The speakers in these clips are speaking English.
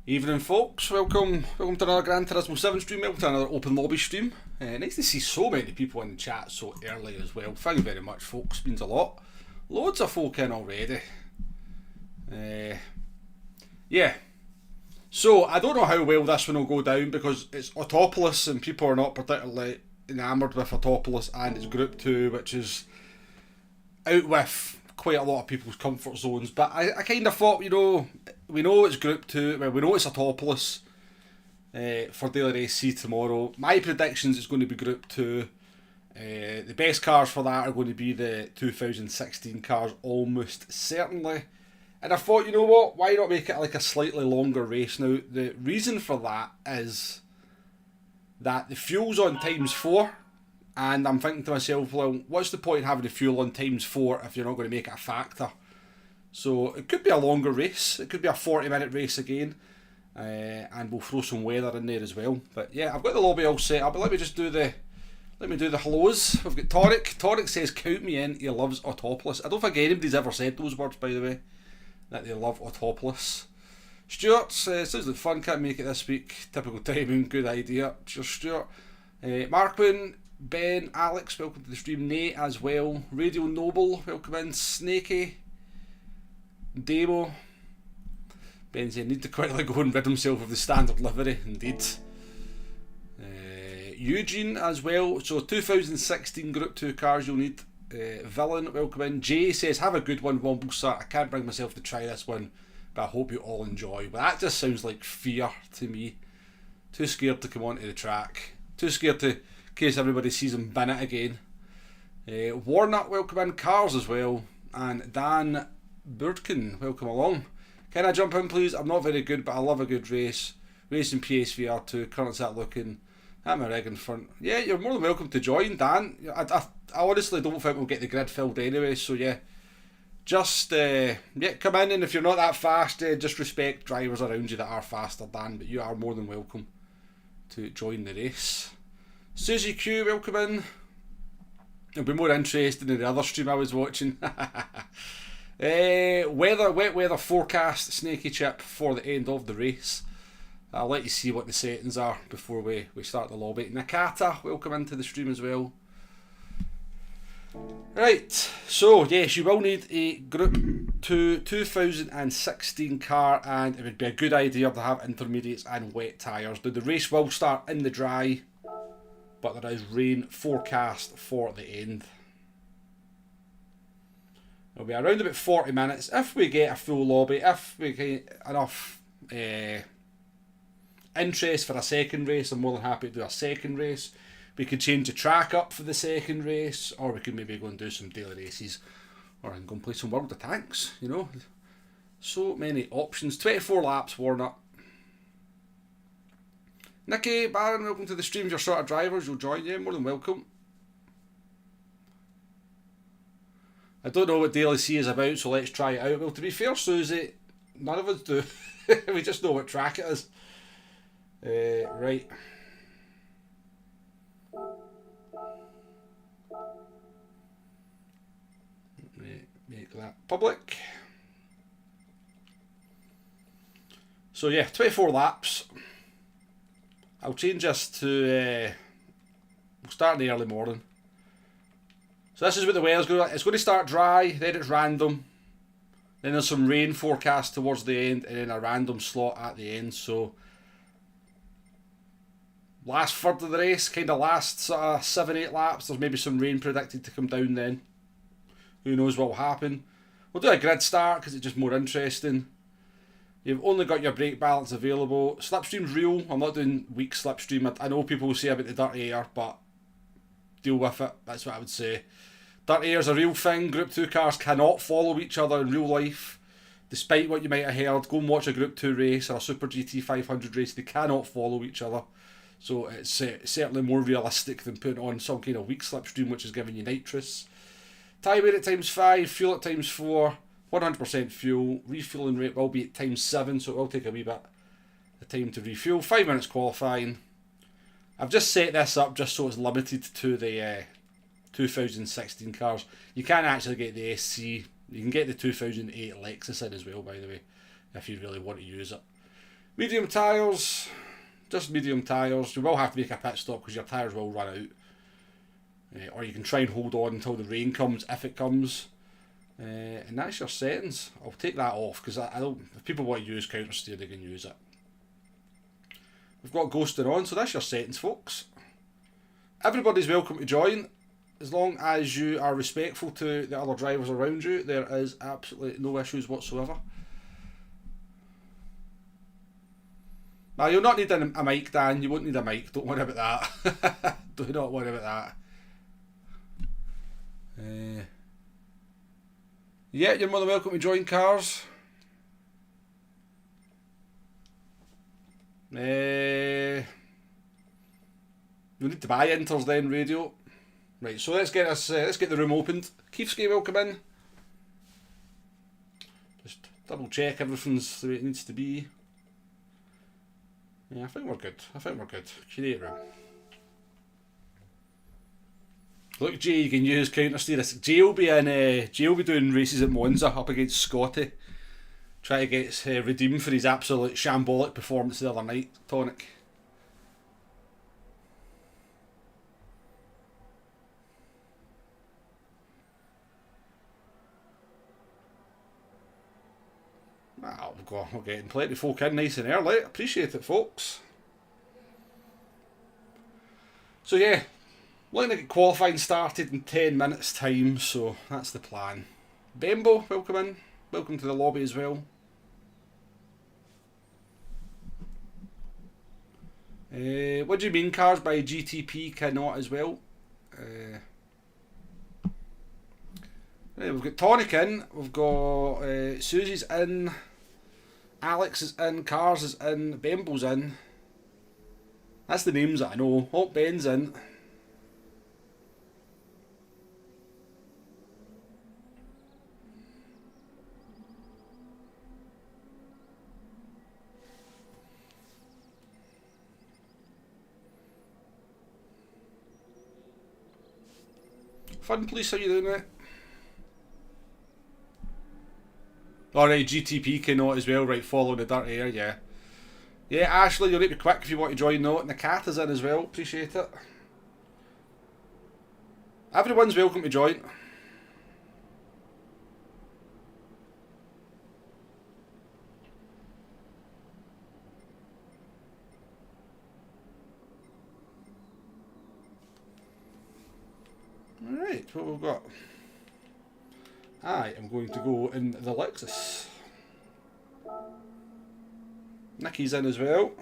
Evening folks, welcome to another Gran Turismo 7 stream, welcome to another open lobby stream. Nice to see so many people in the chat so early as well. Thank you very much folks, means a lot. Loads of folk in already. Yeah, so I don't know how well this one will go down because it's Autopolis and people are not particularly enamoured with Autopolis, and it's Group 2 which is out with quite a lot of people's comfort zones, but I kind of thought, you know, we know it's Group 2, well, we know it's Autopolis for Daily Race C tomorrow. My predictions is going to be Group 2. The best cars for that are going to be the 2016 cars, almost certainly. And I thought, you know what, why not make it like a slightly longer race now? The reason for that is that the fuel's on ×4. And I'm thinking to myself, well, what's the point in having the fuel on ×4 if you're not going to make it a factor? So it could be a longer race. It could be a 40-minute race again. And we'll throw some weather in there as well. But yeah, I've got the lobby all set up. But let me do the hellos. We've got Toric. Toric says, count me in. He loves Autopolis. I don't think anybody's ever said those words, by the way, that they love Autopolis. Stuart says, sounds like fun. Can't make it this week. Typical timing. Good idea. Cheers, Stuart. Markwin. Ben, Alex, welcome to the stream. Nate as well. Radio Noble, welcome in. Snakey, Demo. Ben saying, need to quickly go and rid himself of the standard livery. Indeed. Eugene as well. So 2016 Group 2 cars you'll need. Villain, welcome in. Jay says, have a good one, Wombles sir. I can't bring myself to try this one, but I hope you all enjoy. But that just sounds like fear to me. Too scared to come onto the track. Too scared to, in case everybody sees him bin it again. Warnock, welcome in. Cars as well. And Dan Birdkin, welcome along. Can I jump in please? I'm not very good, but I love a good race. Racing PSVR 2, current set looking at my rig in front. Yeah, you're more than welcome to join, Dan. I honestly don't think we'll get the grid filled anyway, so yeah. Just, come in, and if you're not that fast, just respect drivers around you that are faster, Dan, but you are more than welcome to join the race. Susie Q, welcome in. It'll be more interesting than the other stream I was watching. Wet weather forecast, Snaky Chip, for the end of the race. I'll let you see what the settings are before we start the lobby. Nakata, welcome into the stream as well. Right, so yes, you will need a Group 2 2016 car, and it would be a good idea to have intermediates and wet tyres. Now, the race will start in the dry, but there is rain forecast for the end. It'll be around about 40 minutes if we get a full lobby, if we get enough interest for a second race. I'm more than happy to do a second race. We could change the track up for the second race, or we could maybe go and do some daily races, or I can go and play some World of Tanks, you know. So many options. 24 laps, Warnock. Nicky, Baron, welcome to the stream. If you're short of drivers, you'll join. Yeah, more than welcome. I don't know what Daily C is about, so let's try it out. Well, to be fair, Susie, none of us do. We just know what track it is. Right. Make that public. So yeah, 24 laps. I'll change this to, we'll start in the early morning. So this is what the weather's going to, it's going to start dry, then it's random. Then there's some rain forecast towards the end, and then a random slot at the end. So last third of the race, kind of last sort of 7-8 laps, there's maybe some rain predicted to come down then. Who knows what will happen. We'll do a grid start because it's just more interesting. You've only got your brake balance available. Slipstream's real. I'm not doing weak slipstream. I know people will say about the dirty air, but deal with it. That's what I would say. Dirty air's a real thing. Group 2 cars cannot follow each other in real life. Despite what you might have heard, go and watch a Group 2 race or a Super GT500 race. They cannot follow each other. So it's certainly more realistic than putting on some kind of weak slipstream which is giving you nitrous. Tyre wear at ×5, fuel at ×4, 100% fuel. Refueling rate will be at ×7, so it will take a wee bit of time to refuel. 5 minutes qualifying. I've just set this up just so it's limited to the 2016 cars. You can actually get the SC. You can get the 2008 Lexus in as well, by the way, if you really want to use it. Medium tyres, just medium tyres. You will have to make a pit stop because your tyres will run out. Or you can try and hold on until the rain comes, if it comes. And that's your settings. I'll take that off because I don't. If people want to use counter steer, they can use it. We've got ghosting on, so that's your settings, folks. Everybody's welcome to join. As long as you are respectful to the other drivers around you, there is absolutely no issues whatsoever. Now, you'll not need a mic, Dan. You won't need a mic. Don't worry about that. Do not worry about that. Yeah, you're more than welcome to join, cars. You'll need to buy inters then, radio. Right, so let's get the room opened. Keefsky, welcome in. Just double check everything's the way it needs to be. Yeah, I think we're good. Create room. Look, Jay, you can use counter steer. Jay will be doing races at Monza up against Scotty. Try to get redeemed for his absolute shambolic performance the other night, Tonic. We're getting plenty of folk in nice and early. Appreciate it, folks. So yeah, looking to get qualifying started in 10 minutes time, so that's the plan. Bembo, welcome in. Welcome to the lobby as well. What do you mean cars by GTP cannot as well? We've got Tonic in, we've got Susie's in, Alex is in, Cars is in, Bembo's in. That's the names that I know. Oh, Ben's in. Fun Police, how you doing, mate? Alright, GTP cannot as well, right, follow the dirt air, yeah. Yeah, Ashley, you'll need to be quick if you want to join though, and the cat is in as well, appreciate it. Everyone's welcome to join. Alright, what we've got. I am going to go in the Lexus. Nicky's in as well.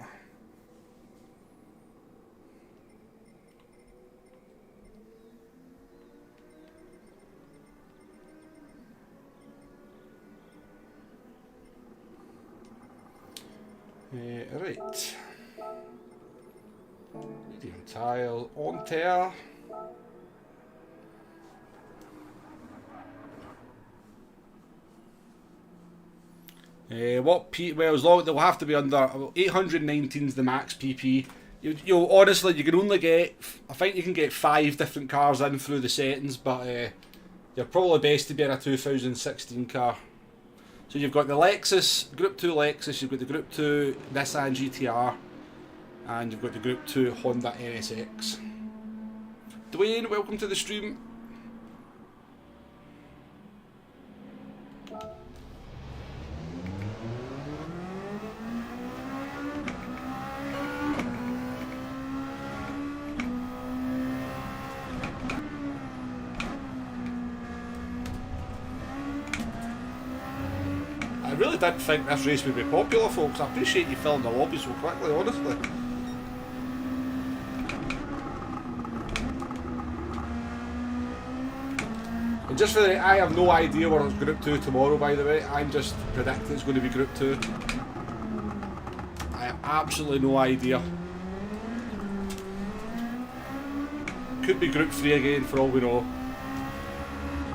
Right. Medium tile on tear. Well, as long as they'll have to be under 819 is the max PP. You'll honestly, you can only get, I think you can get 5 different cars in through the settings, but you're probably best to be in a 2016 car. So you've got the Lexus, Group 2 Lexus, you've got the Group 2 Nissan GTR, and you've got the Group 2 Honda NSX. Dwayne, welcome to the stream. I really didn't think this race would be popular, folks. I appreciate you filling the lobby so quickly, honestly. And just for the, I have no idea whether it's Group 2 tomorrow, by the way. I'm just predicting it's going to be Group 2. I have absolutely no idea. Could be Group 3 again, for all we know.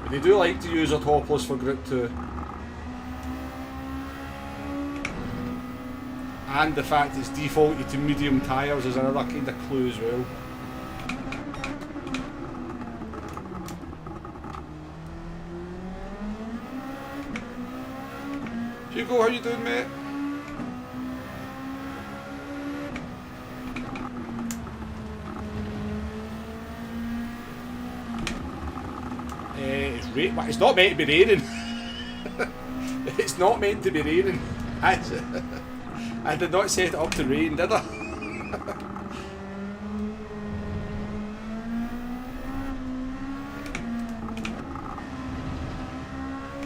But they do like to use Autopolis for Group 2. And the fact it's defaulted to medium tyres is another kind of clue as well. Hugo, how you doing, mate? It's not meant to be raining. It's not meant to be raining. I did not set it up to rain, did I?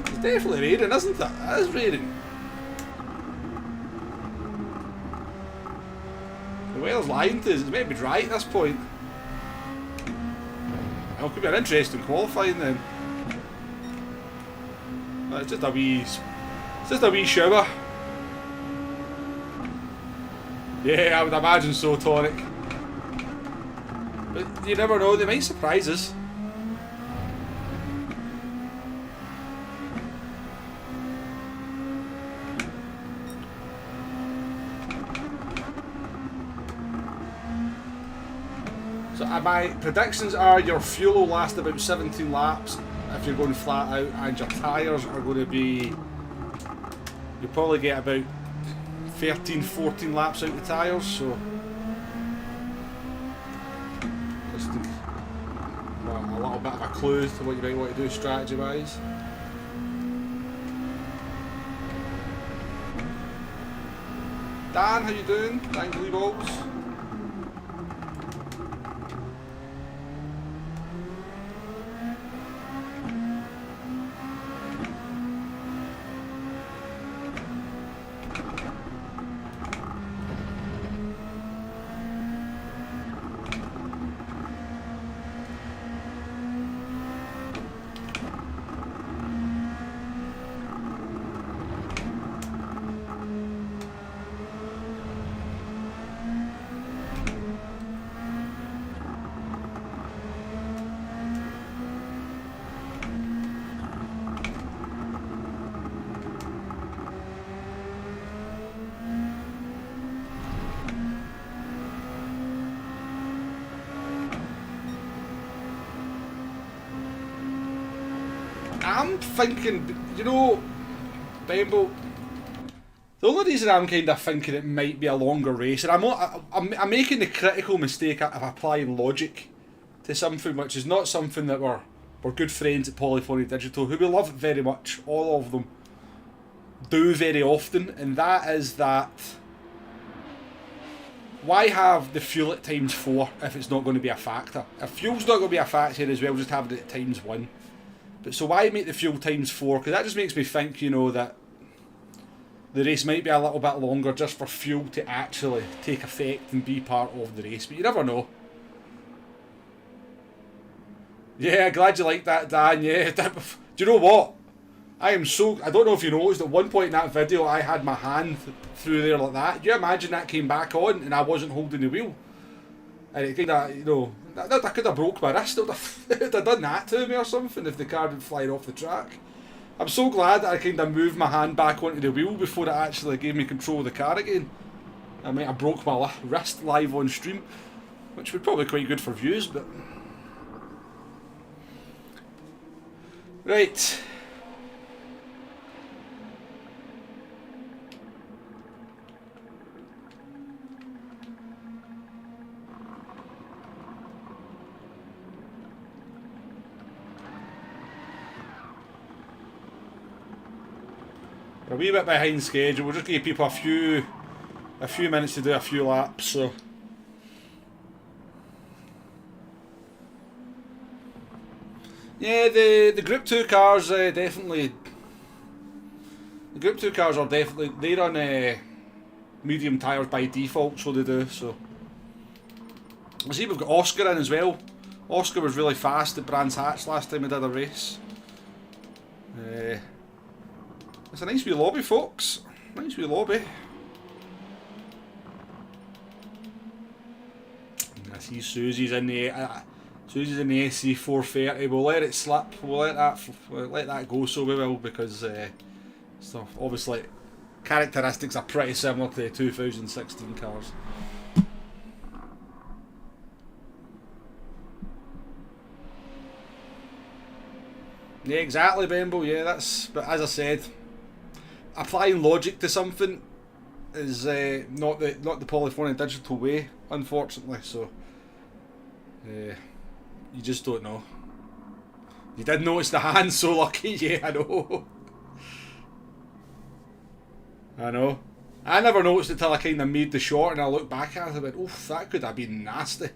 It's definitely raining, isn't it? It is raining. The weather's lying to us. It's meant to be dry at this point. Well, it could be an interesting qualifying then. It's just a wee shower. Yeah, I would imagine so, Tonic. But you never know, they might surprise us. So my predictions are your fuel will last about 17 laps if you're going flat out, and your tyres are going to be, you'll probably get about 13-14 laps out the tyres, so just a little bit of a clue to what you might want to do strategy wise. Dan, how you doing? Thank you, Wombles. I'm thinking, you know, Bembo, the only reason I'm kind of thinking it might be a longer race, and I'm making the critical mistake of applying logic to something which is not something that we're good friends at Polyphony Digital, who we love very much, all of them, do very often, and that is that why have the fuel at ×4 if it's not going to be a factor? If fuel's not going to be a factor as well, just have it at ×1. But so why make the fuel ×4? Because that just makes me think, you know, that the race might be a little bit longer just for fuel to actually take effect and be part of the race. But you never know. Yeah, glad you like that, Dan. Yeah. Do you know what? I don't know if you noticed, at one point in that video I had my hand through there like that. Do you imagine that came back on and I wasn't holding the wheel? And it kind of, you know, that could have broke my wrist. It would have done that to me or something if the car had flying off the track. I'm so glad that I kind of moved my hand back onto the wheel before it actually gave me control of the car again. I might have broke my wrist live on stream, which would probably be quite good for views, but... Right. A wee bit behind schedule. We'll just give people a few minutes to do a few laps. So yeah, the Group 2 cars definitely. The Group 2 cars are definitely, they run medium tyres by default, so they do. So I see we've got Oscar in as well. Oscar was really fast at Brands Hatch last time we did a race. It's a nice wee lobby, folks. Nice wee lobby. I see Susie's in the SC430. We'll let it slip. We'll let that go. So we will, because so obviously characteristics are pretty similar to the 2016 cars. Yeah, exactly, Bembo. Yeah, that's. But as I said, applying logic to something is not the Polyphony Digital way, unfortunately. So you just don't know. You did notice the hand, so lucky. Yeah, I know. I know. I never noticed it till I kind of made the shot and I looked back at it and went, oof, that could have been nasty.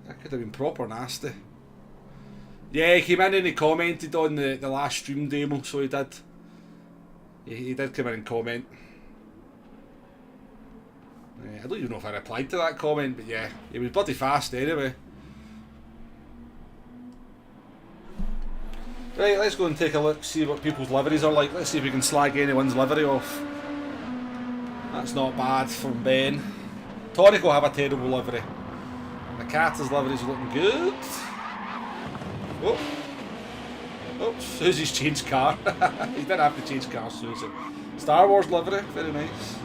That could have been proper nasty. Yeah, he came in and he commented on the last stream demo, so he did. He did come in and comment. I don't even know if I replied to that comment, but yeah, he was bloody fast anyway. Right, let's go and take a look, see what people's liveries are like. Let's see if we can slag anyone's livery off. That's not bad from Ben. Tonic will have a terrible livery. The Cata's livery's looking good. Oh, oh, Susie's changed car. He didn't have to change car, Susie. Star Wars livery, very nice.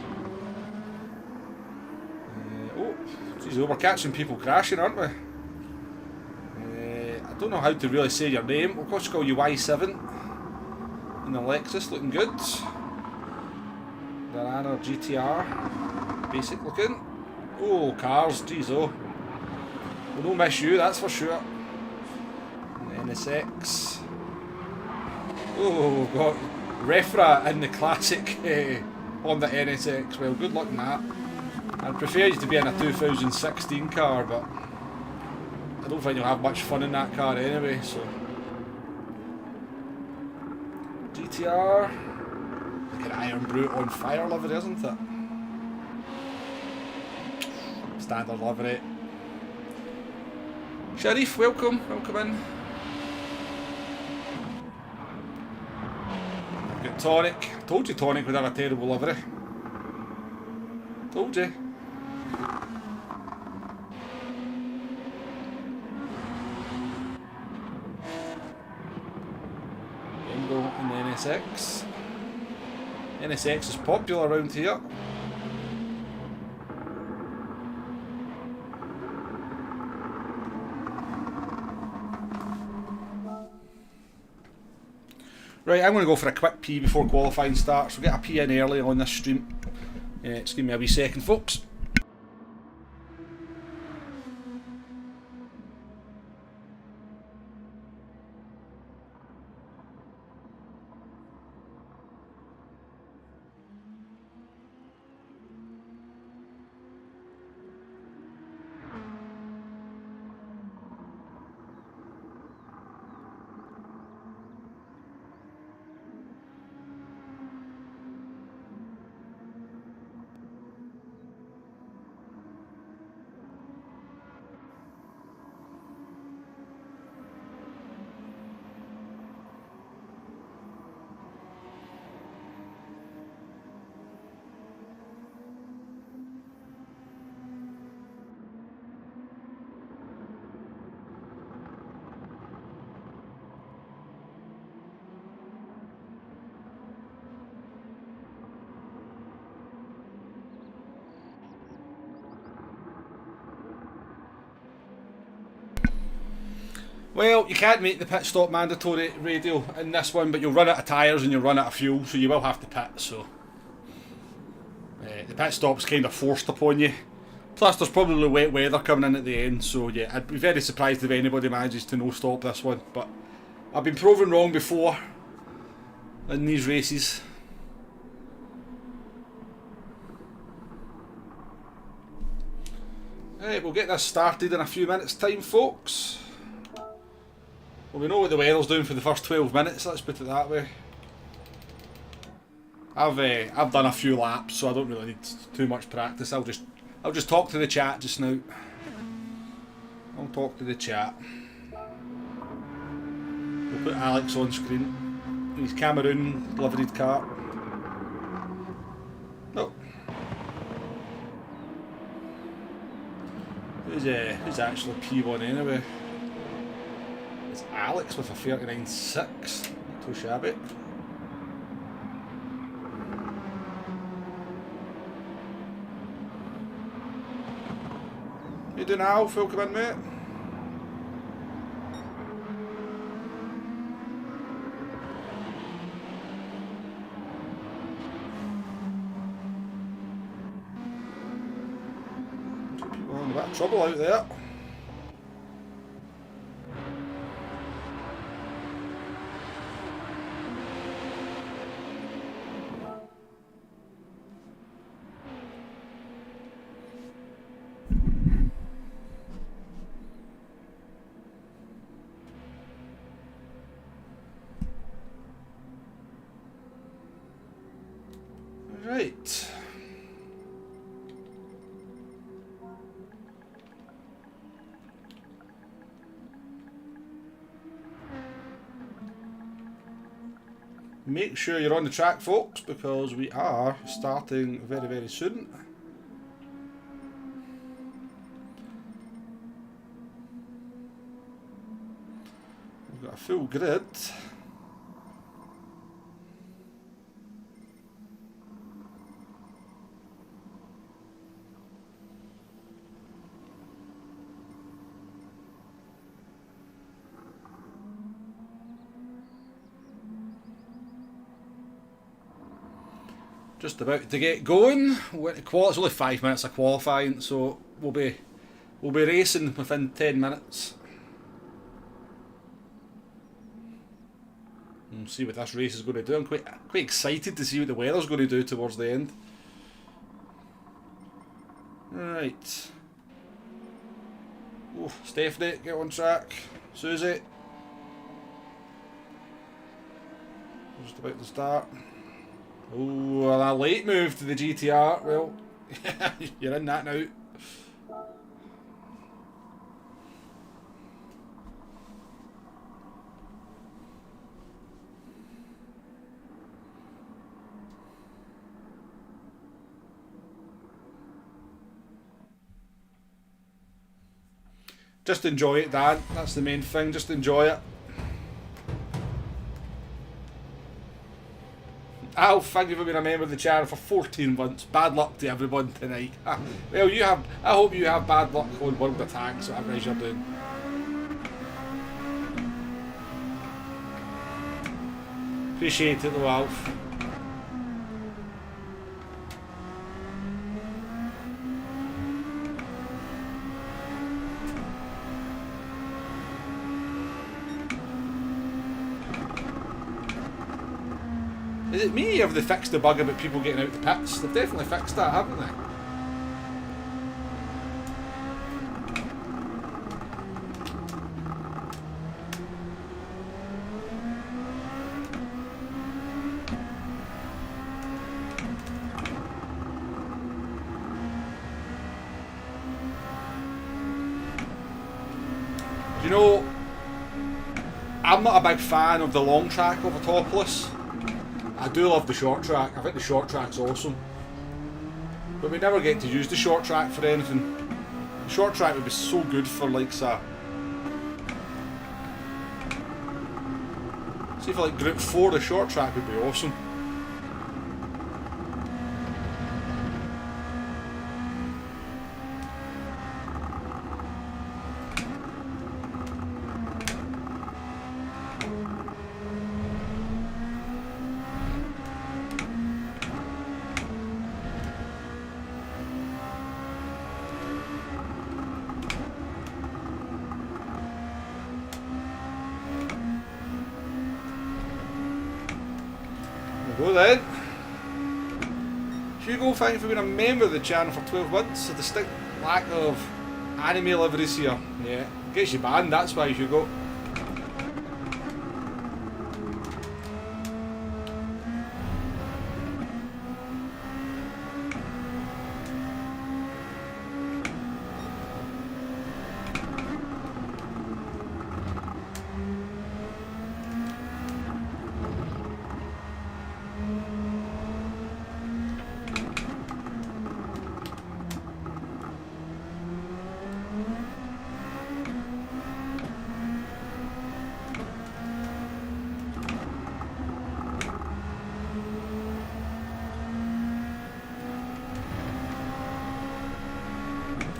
Oh, geez, we're catching people crashing, aren't we? I don't know how to really say your name. We'll just call you Y7. And the Lexus looking good. Gr2 GTR, basic looking. Oh, cars, geez, oh. We'll not miss you, that's for sure. NSX. Oh, we've got Refra in the classic on the NSX. Well, good luck in that. I'd prefer you to be in a 2016 car, but I don't think you'll have much fun in that car anyway, so. GTR. Look at Iron Brute on fire livery, isn't it? Standard livery. Sharif, welcome. Welcome in. I've got Tonic. I told you Tonic would have a terrible livery. Told you. Bingo in the NSX. NSX is popular around here. Right, I'm going to go for a quick pee before qualifying starts. We'll get a pee in early on this stream. Just give me a wee second, folks. Well, you can't make the pit stop mandatory radio in this one, but you'll run out of tyres and you'll run out of fuel, so you will have to pit, so. The pit stop's kind of forced upon you. Plus there's probably wet weather coming in at the end, so yeah, I'd be very surprised if anybody manages to no stop this one, but I've been proven wrong before in these races. Right, we'll get this started in a few minutes time, folks. Well, we know what the weather's doing for the first 12 minutes, let's put it that way. I've done a few laps, so I don't really need too much practice. I'll just talk to the chat just now. I'll talk to the chat. We'll put Alex on screen. He's Cameroon liveried car. Oh. Who's actually P1 anyway? It's Alex with a 39.6. Not too shabby. How you doing, Alf? Welcome in, mate. Two people in a bit of trouble out there. Right. Make sure you're on the track, folks, because we are starting very, very soon. We've got a full grid. Just about to get going. It's only 5 minutes of qualifying, so we'll be racing within 10 minutes. And see what this race is going to do. I'm quite excited to see what the weather's going to do towards the end. Right. Oh, Stephanie, get on track. Susie. Just about to start. Oh, a late move to the GTR. Well, you're in that now. Just enjoy it, Dad. That's the main thing. Just enjoy it. Al, thank you for being a member of the channel for 14 months. Bad luck to everyone tonight. Well, I hope you have bad luck on World of Tanks, whatever it is you're doing. Appreciate it though, Alf. Is it me, or have they fixed the bug about people getting out the pits? They've definitely fixed that, haven't they? You know, I'm not a big fan of the long track of Autopolis. I do love the short track. I think the short track's awesome. But we never get to use the short track for anything. The short track would be so good for like say for like Group 4, the short track would be awesome. Go then. Hugo, thank you for being a member of the channel for 12 months. A distinct lack of anime liveries here. Yeah, gets you banned, that's why, Hugo.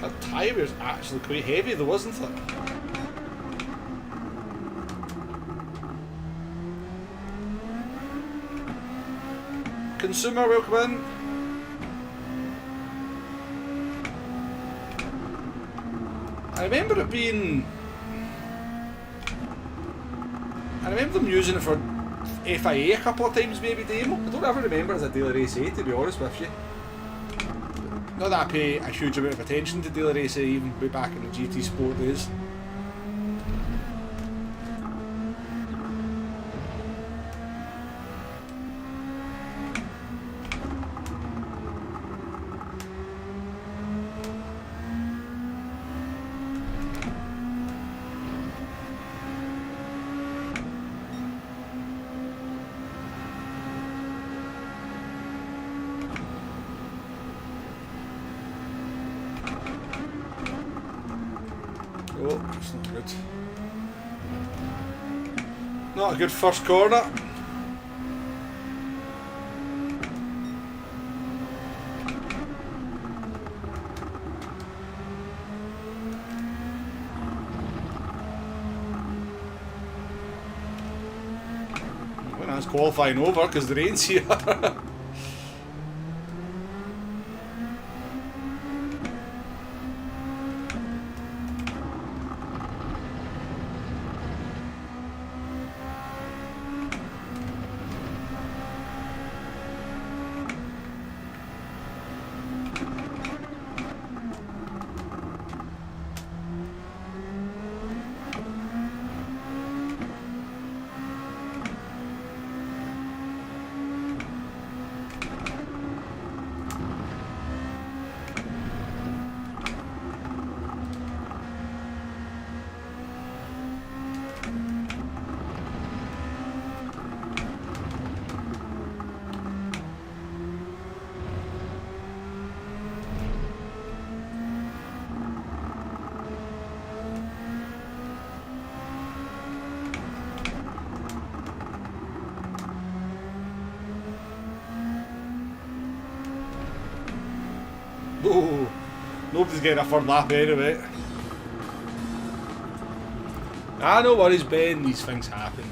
That tyre was actually quite heavy though, wasn't it? Consumer, welcome in. I remember it being... I remember them using it for FIA a couple of times, maybe demo. I don't ever remember it as a Daily Race A, to be honest with you. Not that I pay a huge amount of attention to Daily Race A, even way back in the GT Sport days. Oh, it's not good. Not a good first corner. Well, that's qualifying over because the rain's here. Oh, nobody's getting a third lap anyway. Ah, no worries, Ben. These things happen.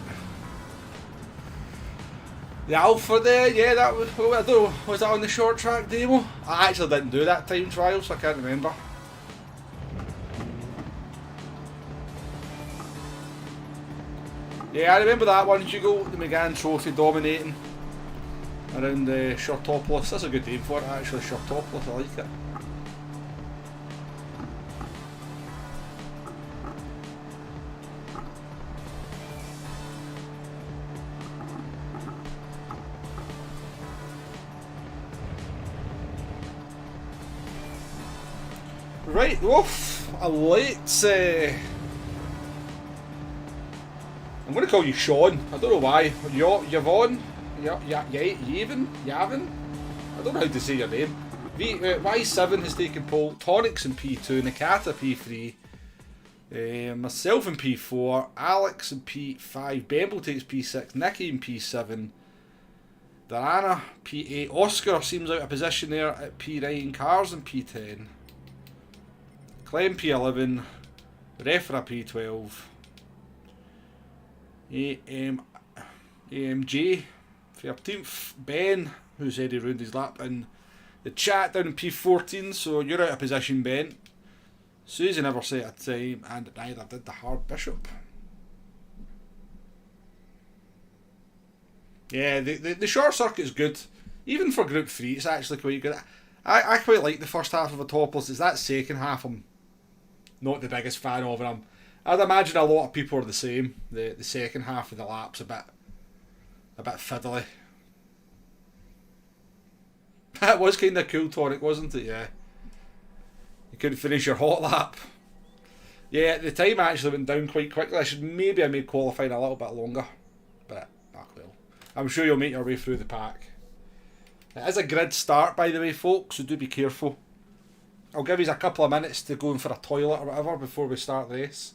The Alpha there, yeah, that was. Oh, I don't know. Was that on the short track demo? I actually didn't do that time trial, so I can't remember. Yeah, I remember that one, Hugo. The McGann Trophy dominating around the Autopolis. That's a good name for it, actually. Autopolis, I like it. Right, woof, a late, I'm going to call you Sean, I don't know why, Yvonne, Yavin? I don't know how to say your name. Y7 has taken pole, Tonics in P2, Nakata P3, myself in P4, Alex in P5, Bemble takes P6, Nicky in P7, Diana P8, Oscar seems out of position there at P9, Cars in P10. Clem P11, Refra P12, AMJ 13th, Ben, who said he ruined his lap in the chat down in P14, so you're out of position, Ben. Susie never set a time, and neither did the Hard Bishop. Yeah, the short circuit is good. Even for Group 3, it's actually quite good. I quite like the first half of Autopolis. It's that second half I'm not the biggest fan of, and I'd imagine a lot of people are the same. The second half of the lap's a bit fiddly. That was kind of cool, Tonic, wasn't it? Yeah. You couldn't finish your hot lap. Yeah, the time actually went down quite quickly. I made qualifying a little bit longer, but back well. I'm sure you'll make your way through the pack. It is a grid start, by the way, folks, so do be careful. I'll give you a couple of minutes to go in for a toilet or whatever before we start the race.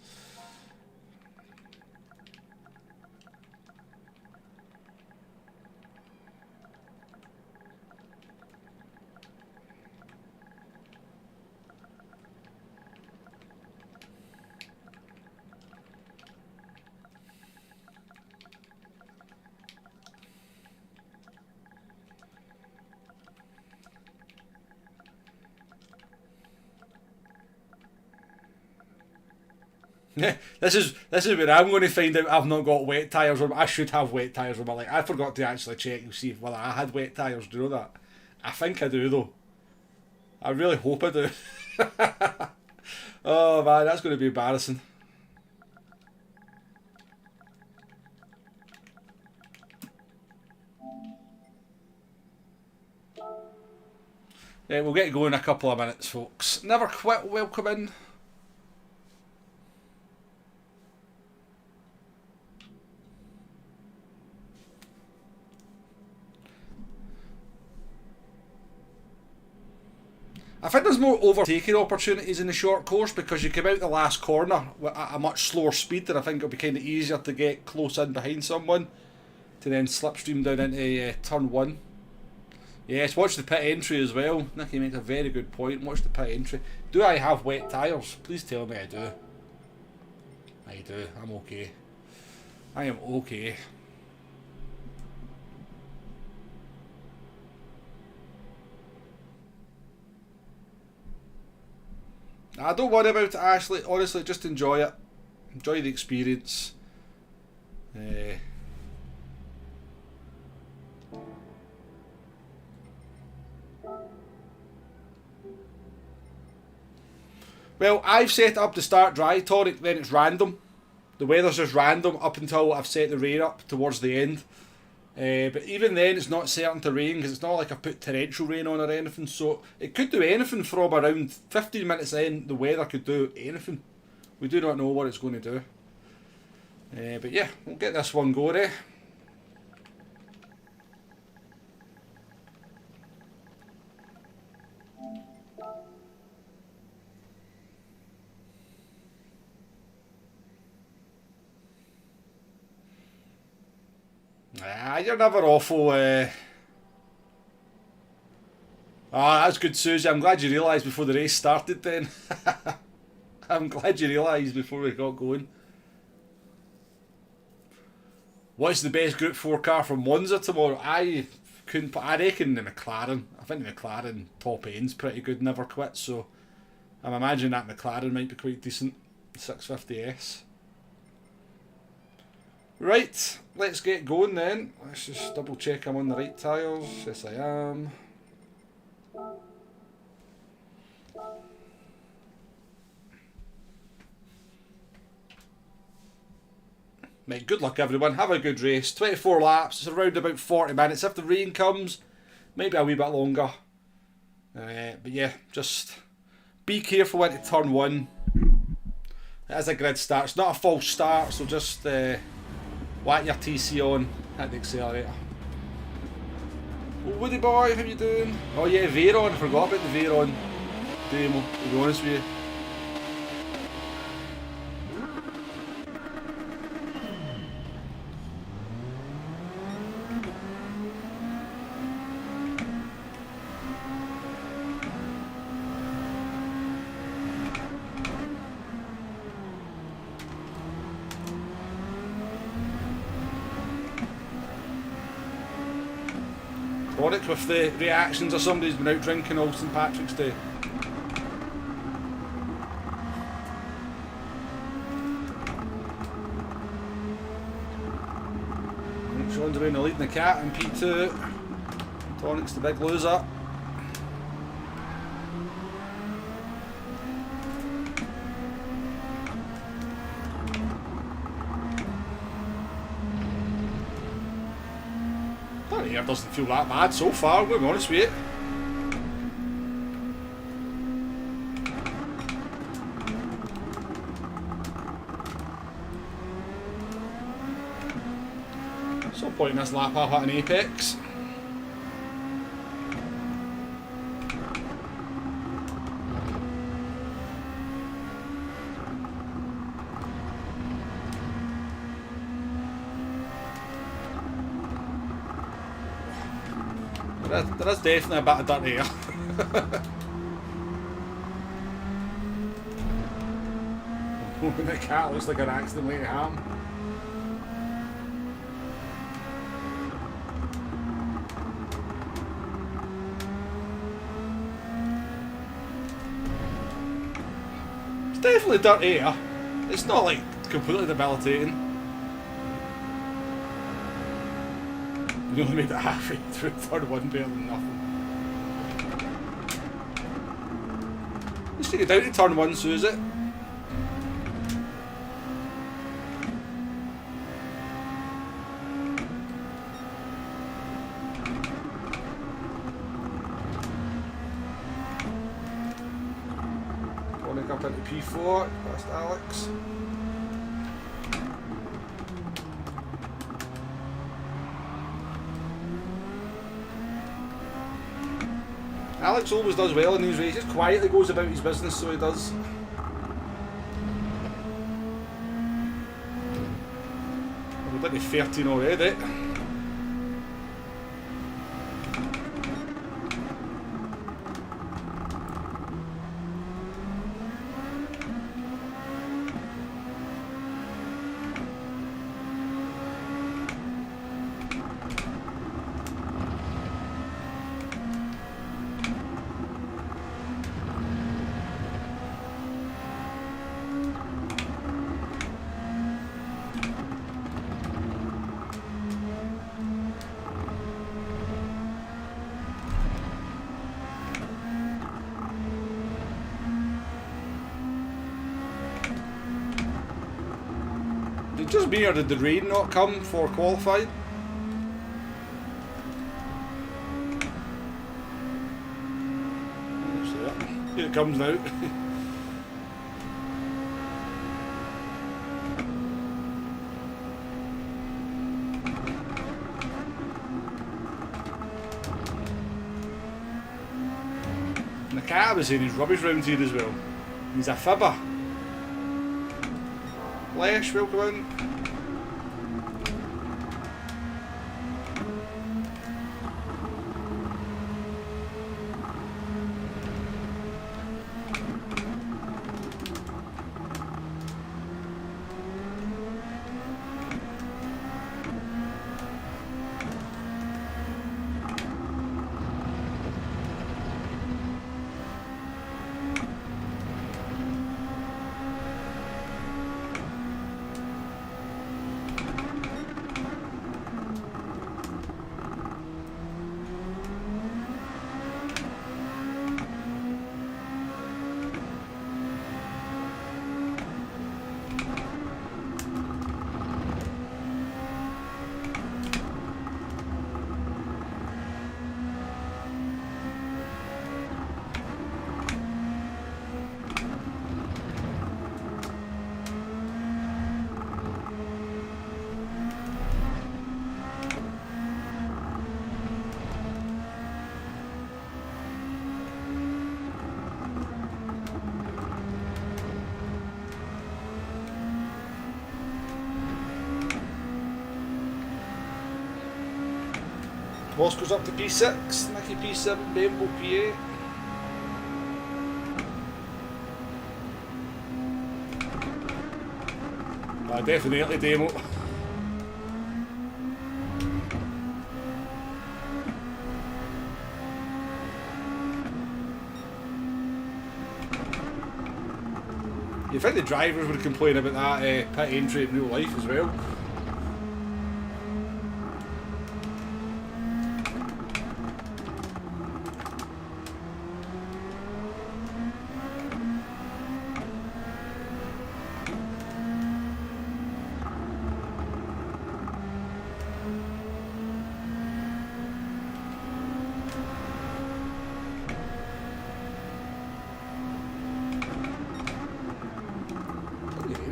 This is where I'm going to find out I've not got wet tyres, or I should have wet tyres on my leg. I forgot to actually check and see whether I had wet tyres. Do you know that? I think I do though. I really hope I do. Oh man, that's going to be embarrassing. Yeah, we'll get going in a couple of minutes, folks. Never quit, welcome in. I think there's more overtaking opportunities in the short course because you come out the last corner at a much slower speed, and I think it'll be kind of easier to get close in behind someone to then slipstream down into turn 1. Yes, watch the pit entry as well. Nicky makes a very good point. Watch the pit entry. Do I have wet tyres? Please tell me I do. I do. I'm okay. I am okay. Don't worry about it, Ashley. Honestly, just enjoy it. Enjoy the experience. Well, I've set it up to start dry, Tonic, then it's random. The weather's just random up until I've set the rain up towards the end. But even then, it's not certain to rain because it's not like I put torrential rain on or anything. So it could do anything from around 15 minutes in. The weather could do anything. We do not know what it's going to do. But yeah, we'll get this one going, eh? You're never awful. That's good, Susie. I'm glad you realised before the race started then. I'm glad you realised before we got going. What's the best Group 4 car from Monza tomorrow? I reckon the McLaren. I think the McLaren top end's pretty good, never quit, so I'm imagining that McLaren might be quite decent. 650S. Right, let's get going then. Let's just double check I'm on the right tyres. Yes, I am. Right, good luck everyone. Have a good race. 24 laps. It's around about 40 minutes. If the rain comes, maybe a wee bit longer. But yeah, just be careful into turn 1. It is a grid start. It's not a false start, so just whack your TC on, hit the accelerator. Oh, Woody boy, how you doing? Oh yeah, Veyron, I forgot about the Veyron demo, to be honest with you. With the reactions of somebody who's been out drinking all St Patrick's Day. Sean's around the lead in the cat in P2. Tonic's the big loser. It doesn't feel that bad so far, we'll be honest with you. So point in this lap up at an apex. There is definitely a bit of dirt here. The cat looks like an accident late ham. It's definitely dirt here. It's not like completely debilitating. You only made it halfway through third one, better than nothing. Let's take it down to turn 1, Susie. Going up into P4, past Alex. Alex always does well in these races, quietly goes about his business, so he does. We're down to 13 already. Did it just me or did the rain not come for qualifying? Here it comes now. And the cat was saying he's rubbish round here as well. He's a fibber. Flesh, welcome in. Boss goes up to P6, Nicky P7, Bamble P8. Definitely demo. You think the drivers would complain about that pit entry in real life as well?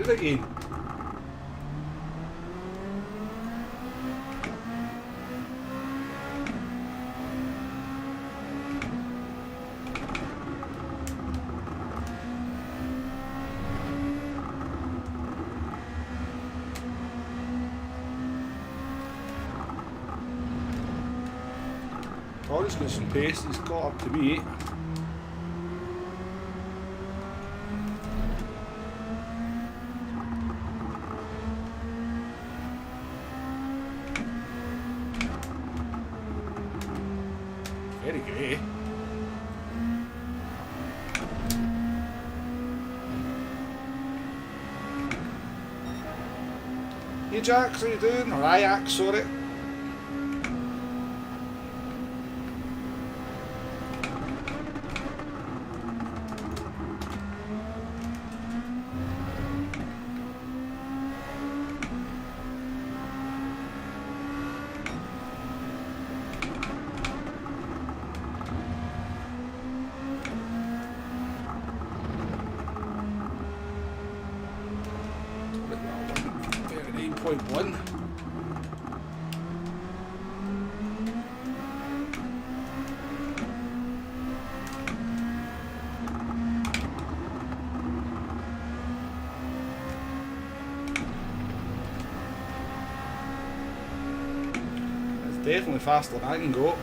Again. Oh, he's got some pace, he's got up to me. Very good. Hey Jax, how you doing? Or Ajax, sorry. .1. Definitely faster than I can go.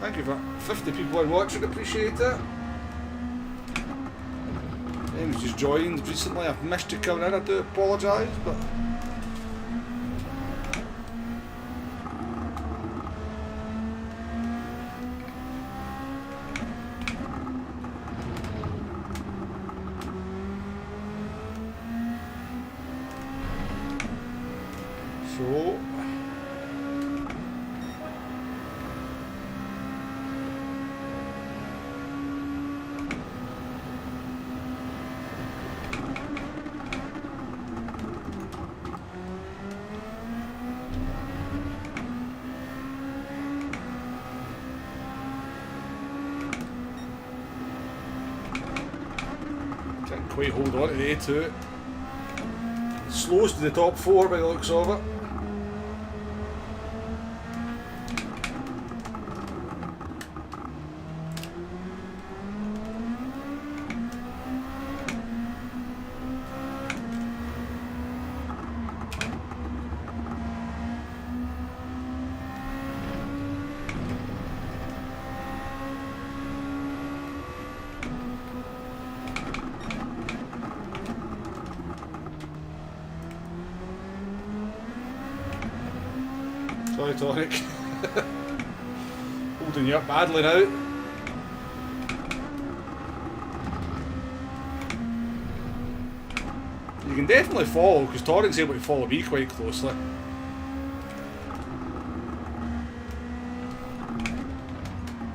Thank you for 50 people watching, appreciate it. Anyone who's joined recently, I've missed you coming in, I do apologise, but so can't quite hold on to the A2. Slows to the top 4 by the looks of it. Sorry, Tonic. Holding you up badly now. You can definitely follow, because Tonic's able to follow me quite closely. It's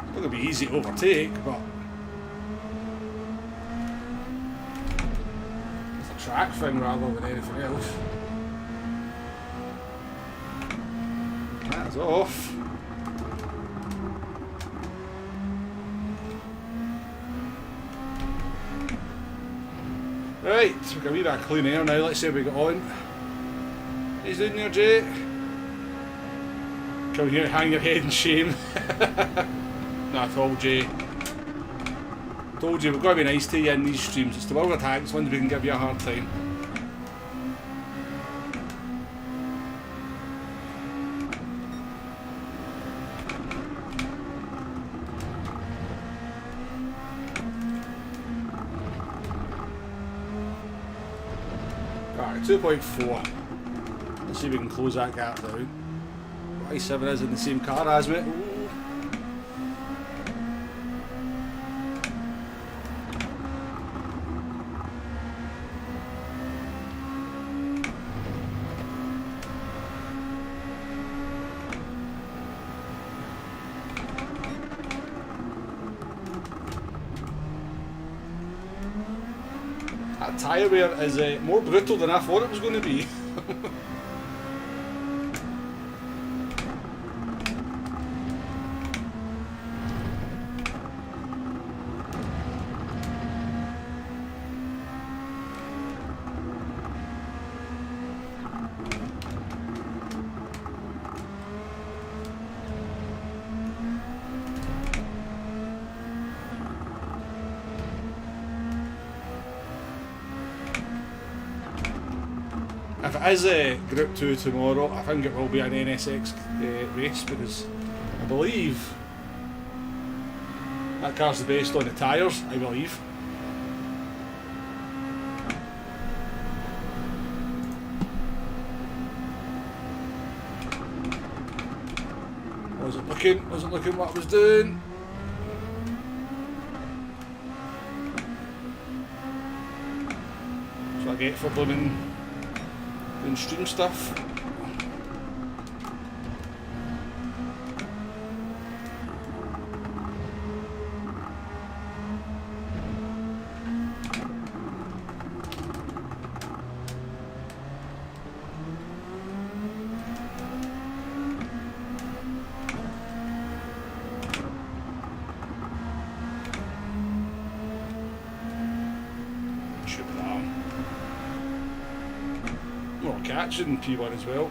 not going to be easy to overtake, but it's a track thing rather than anything else. That's off. Right, we've got a wee bit of clean air now, let's see how we get on. He's doing there, Jay. Come here, hang your head in shame. Not at all, Jay. Told you, we've got to be nice to you in these streams. It's the world of tanks, ones we can give you a hard time. Alright, 2.4. Let's see if we can close that gap down. i7 is in the same car as me. Ooh. That tyre wear is more brutal than I thought it was going to be. If it is a Gr2 tomorrow, I think it will be an NSX race, because I believe that car's the best on the tyres, I believe. Wasn't looking what I was doing. That's what I get for blooming doing stream stuff. catching P1 as well.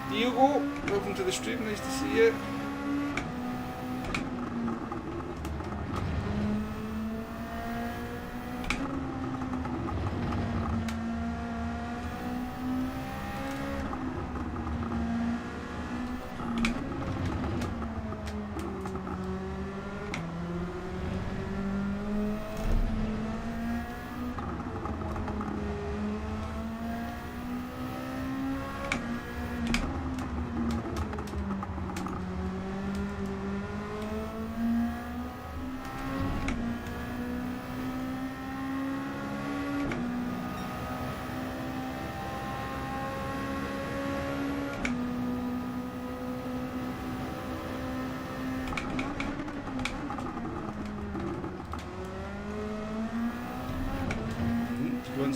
Diogo, welcome to the stream, nice to see you.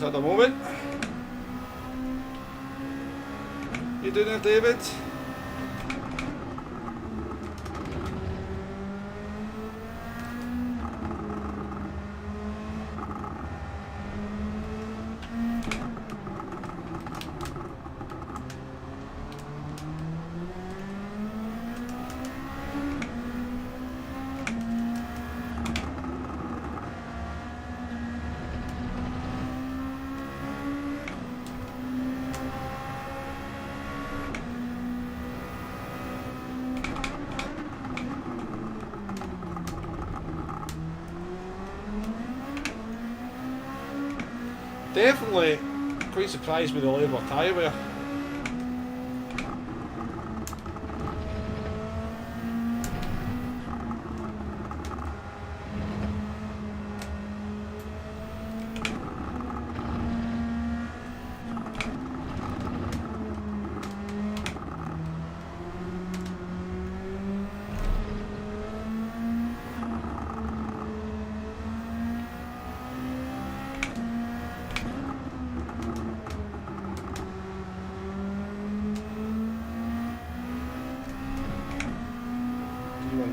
At the moment. You doing it, David? Definitely quite surprised with the level of tyre wear.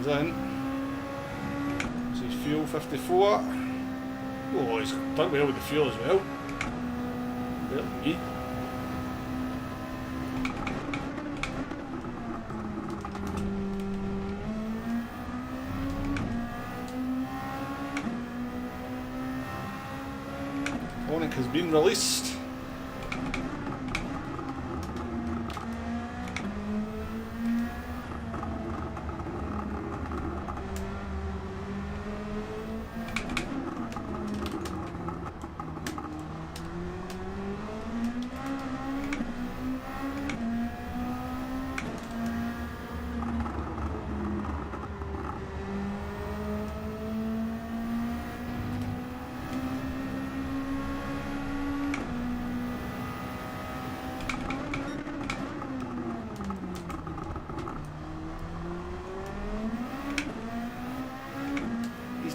In. So he's fuel 54. Oh, he's done well with the fuel as well. Better than me. Onic has been released.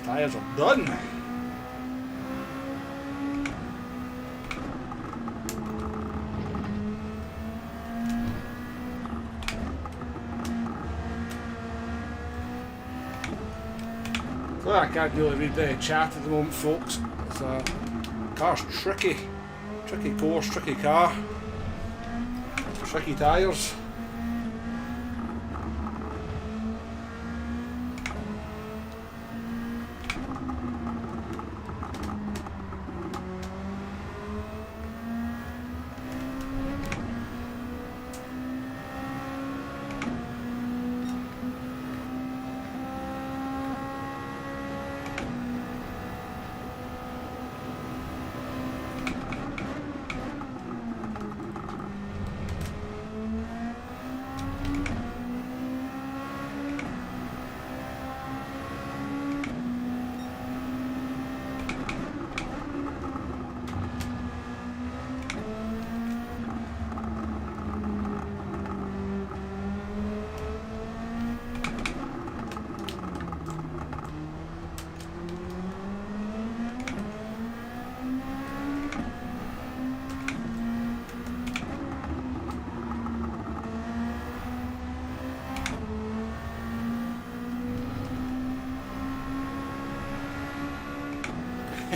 Tyres are done. So I can't really read the chat at the moment, folks. It's car's tricky. Tricky course, tricky car. Tricky tyres.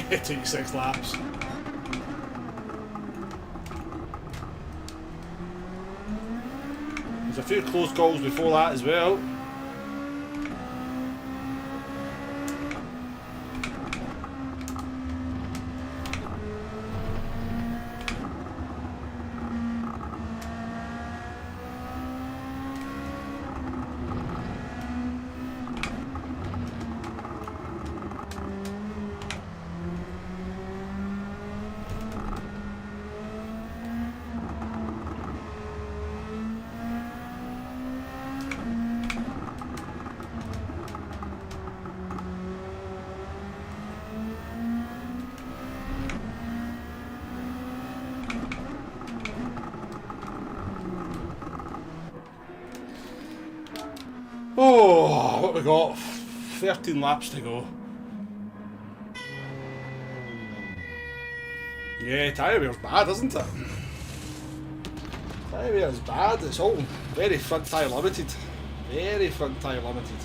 26 laps. There's a few close calls before that as well. Oh, what we got? 13 laps to go. Yeah, tyre wear's bad, isn't it? Tyre wear is bad. It's all very front tyre limited. Very front tyre limited.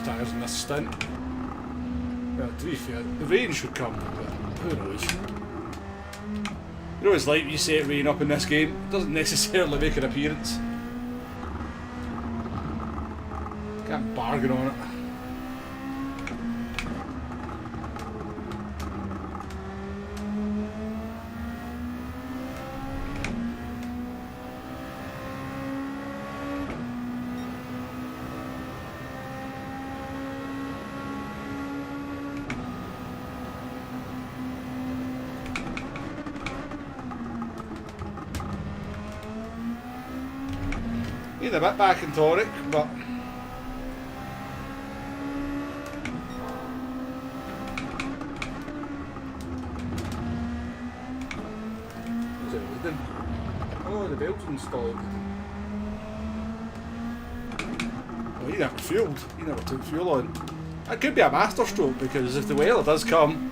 Tyres in this stint. Well, to be fair, the rain should come, but who knows? You know, it's like you say it rain up in this game, it doesn't necessarily make an appearance. Can't bargain on it. Need a bit back in toric, but what's it leading? Oh, the belt's installed. Oh, he never fueled. He never took fuel on. That could be a master stroke because if the weather does come,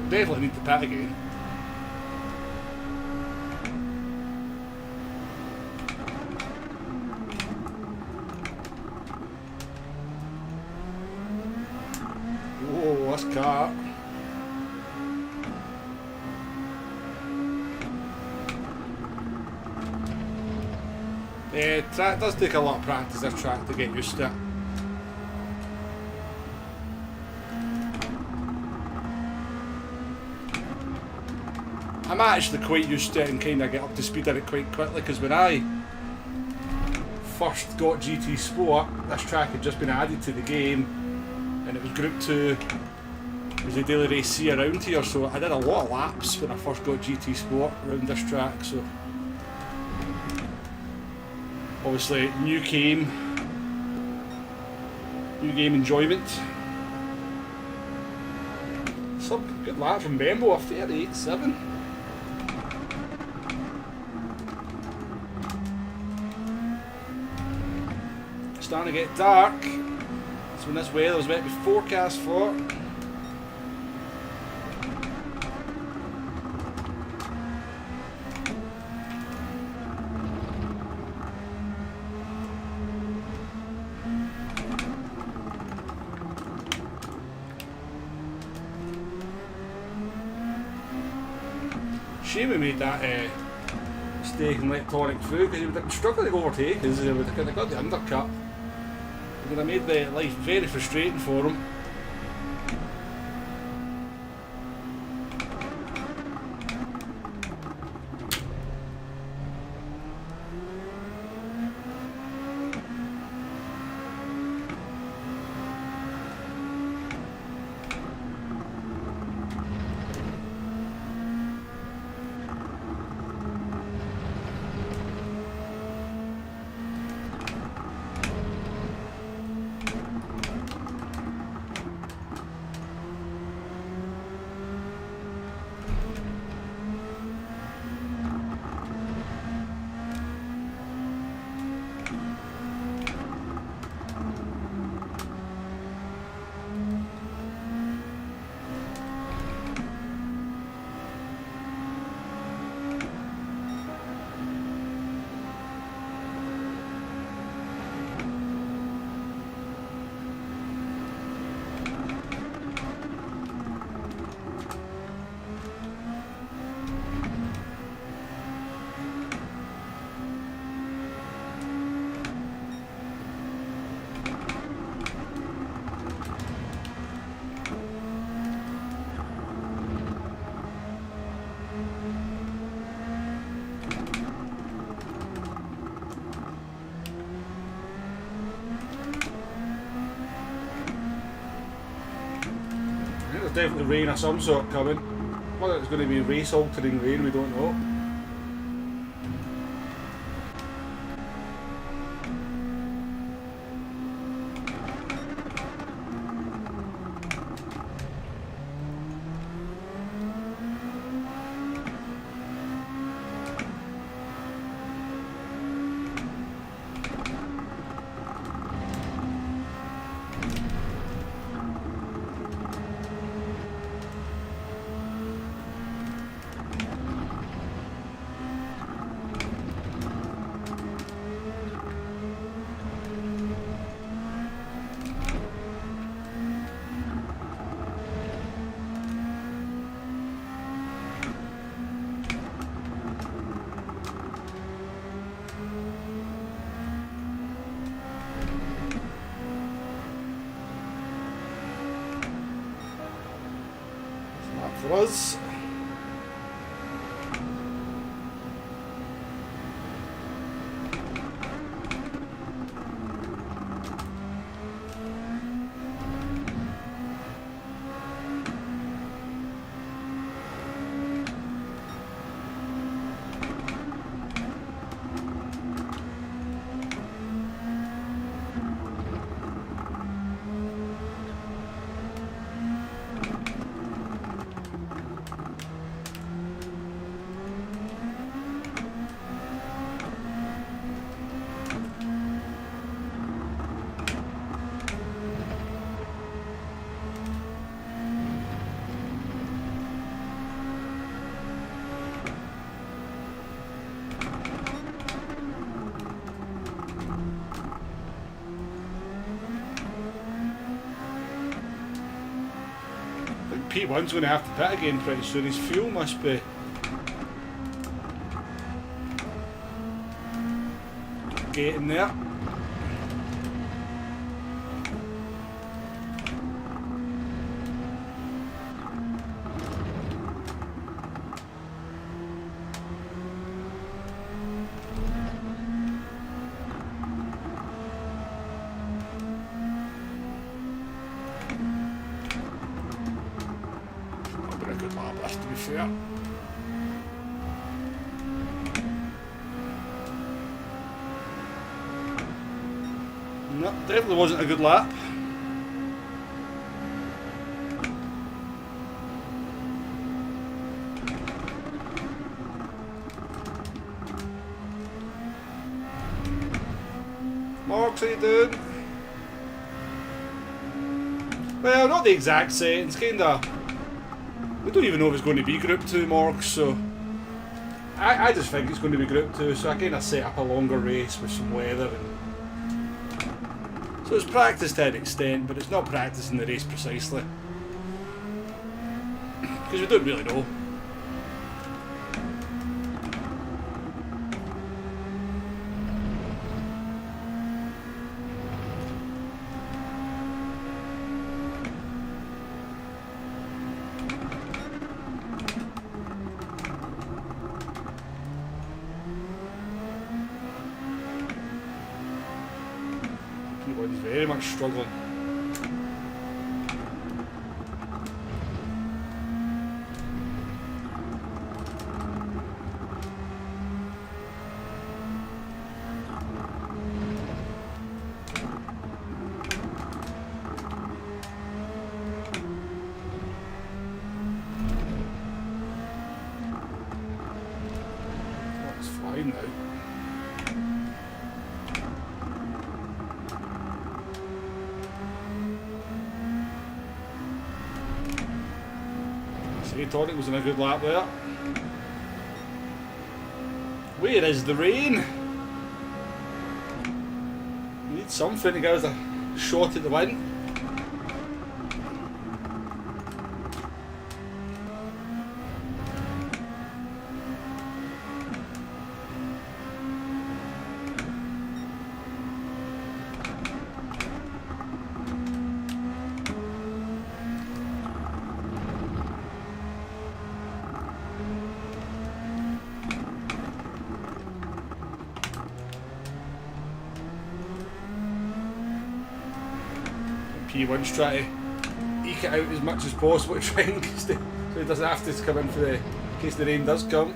definitely need to pit again. Oh, this car. Yeah, track does take a lot of practice, this track, to get used to it. I'm actually quite used to it and kind of get up to speed on it quite quickly, because when I first got GT Sport, this track had just been added to the game and it was Group 2, it was a daily race C around here, so I did a lot of laps when I first got GT Sport around this track. So obviously new game enjoyment. Some good lap from Bembo, a 38.7. Starting to get dark. That's when this weather was meant to be forecast for. Shame we made that mistake and let Tonic through, because he would have been struggling to overtake us. He would have got the undercut. It would have made the life very frustrating for him. There's definitely rain of some sort coming. Whether it's going to be race altering rain, we don't know. For us. P1's going to have to pit again pretty soon. His fuel must be getting there. To be fair. No, definitely wasn't a good lap. Marks, how you doing? Well, not the exact settings, kinda. We don't even know if it's going to be Group 2 Morgs, so I just think it's going to be Group 2, so I kind of set up a longer race with some weather. So it's practice to an extent, but it's not practicing the race precisely. Because we don't really know. very much struggling. Now. See, Tonic was in a good lap there. Where is the rain? We need something to give us a shot at the win. P1's trying to eke it out as much as possible to try and so he doesn't have to come in for the in case the rain does come.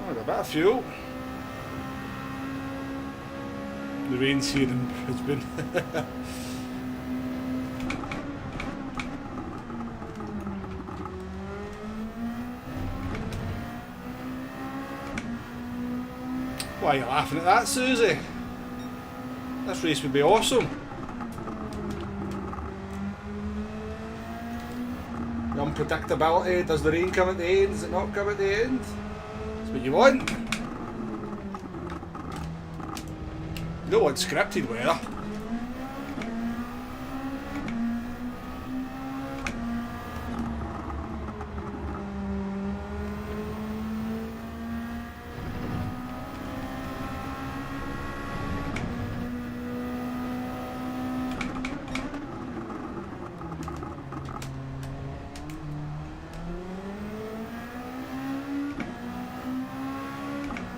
A bit of fuel. The rain's here in Brisbane. Why are you laughing at that, Susie? This race would be awesome. The unpredictability. Does the rain come at the end? Does it not come at the end? What you want? You don't want scripted weather.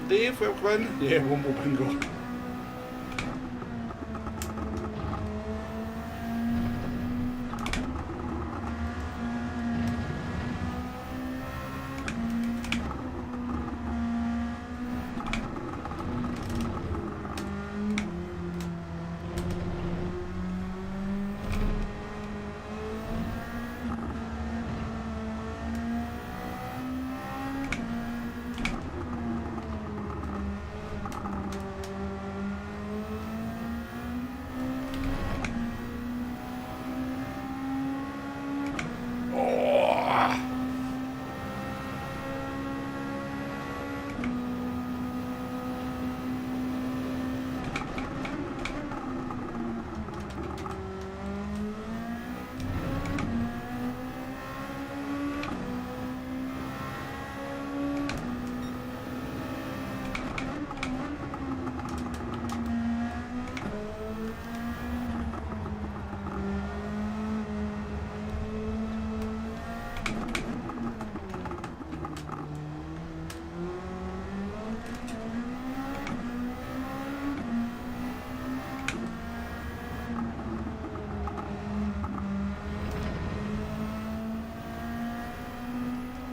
Dave, welcome in. Yeah, Womble bingo.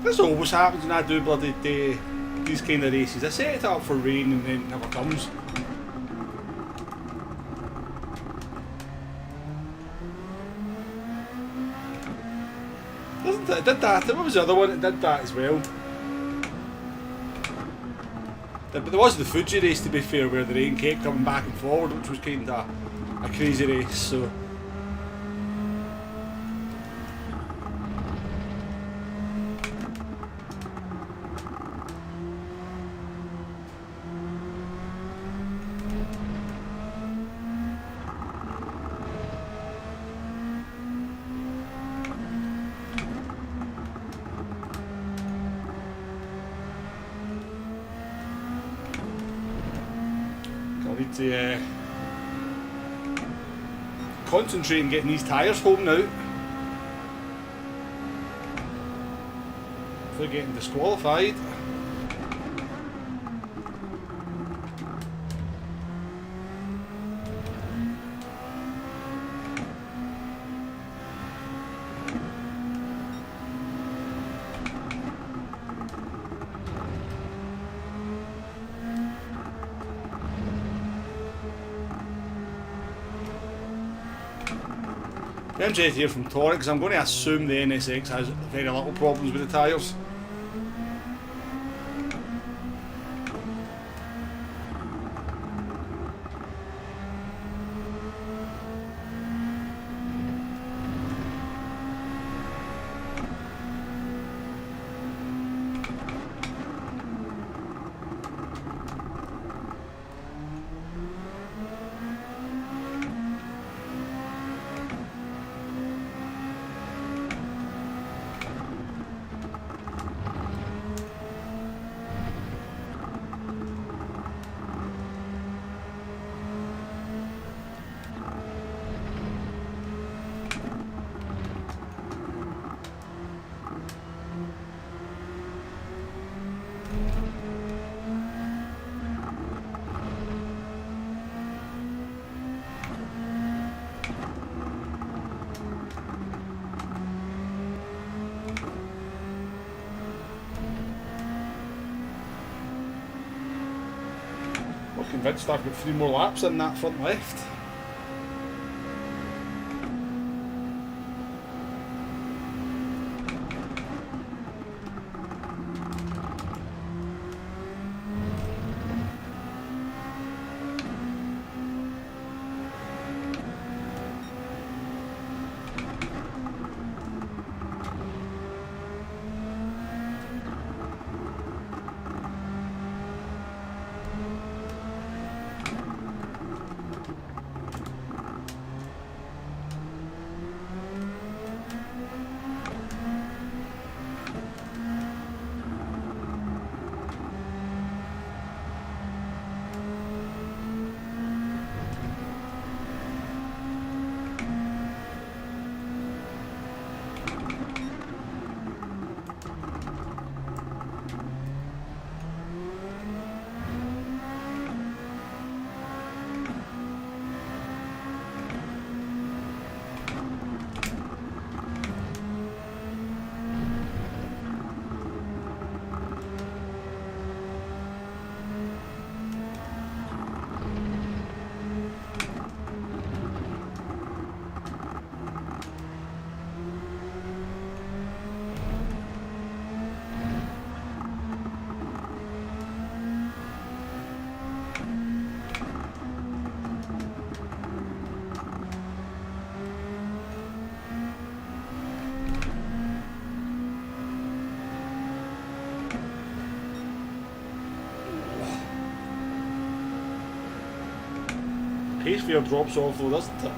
This always happens when I do bloody these kind of races. I set it up for rain and then it never comes. didn't it? It did that. What was the other one? It did that as well. But there was the Fuji race, to be fair, where the rain kept coming back and forward, which was kind of a crazy race. So. I need to concentrate on getting these tyres home now. If they're getting disqualified. MJ here from Torrix. I'm going to assume the NSX has very little problems with the tyres. Convinced I've got 3 more laps in that front left. Pace fear drops off though, doesn't it?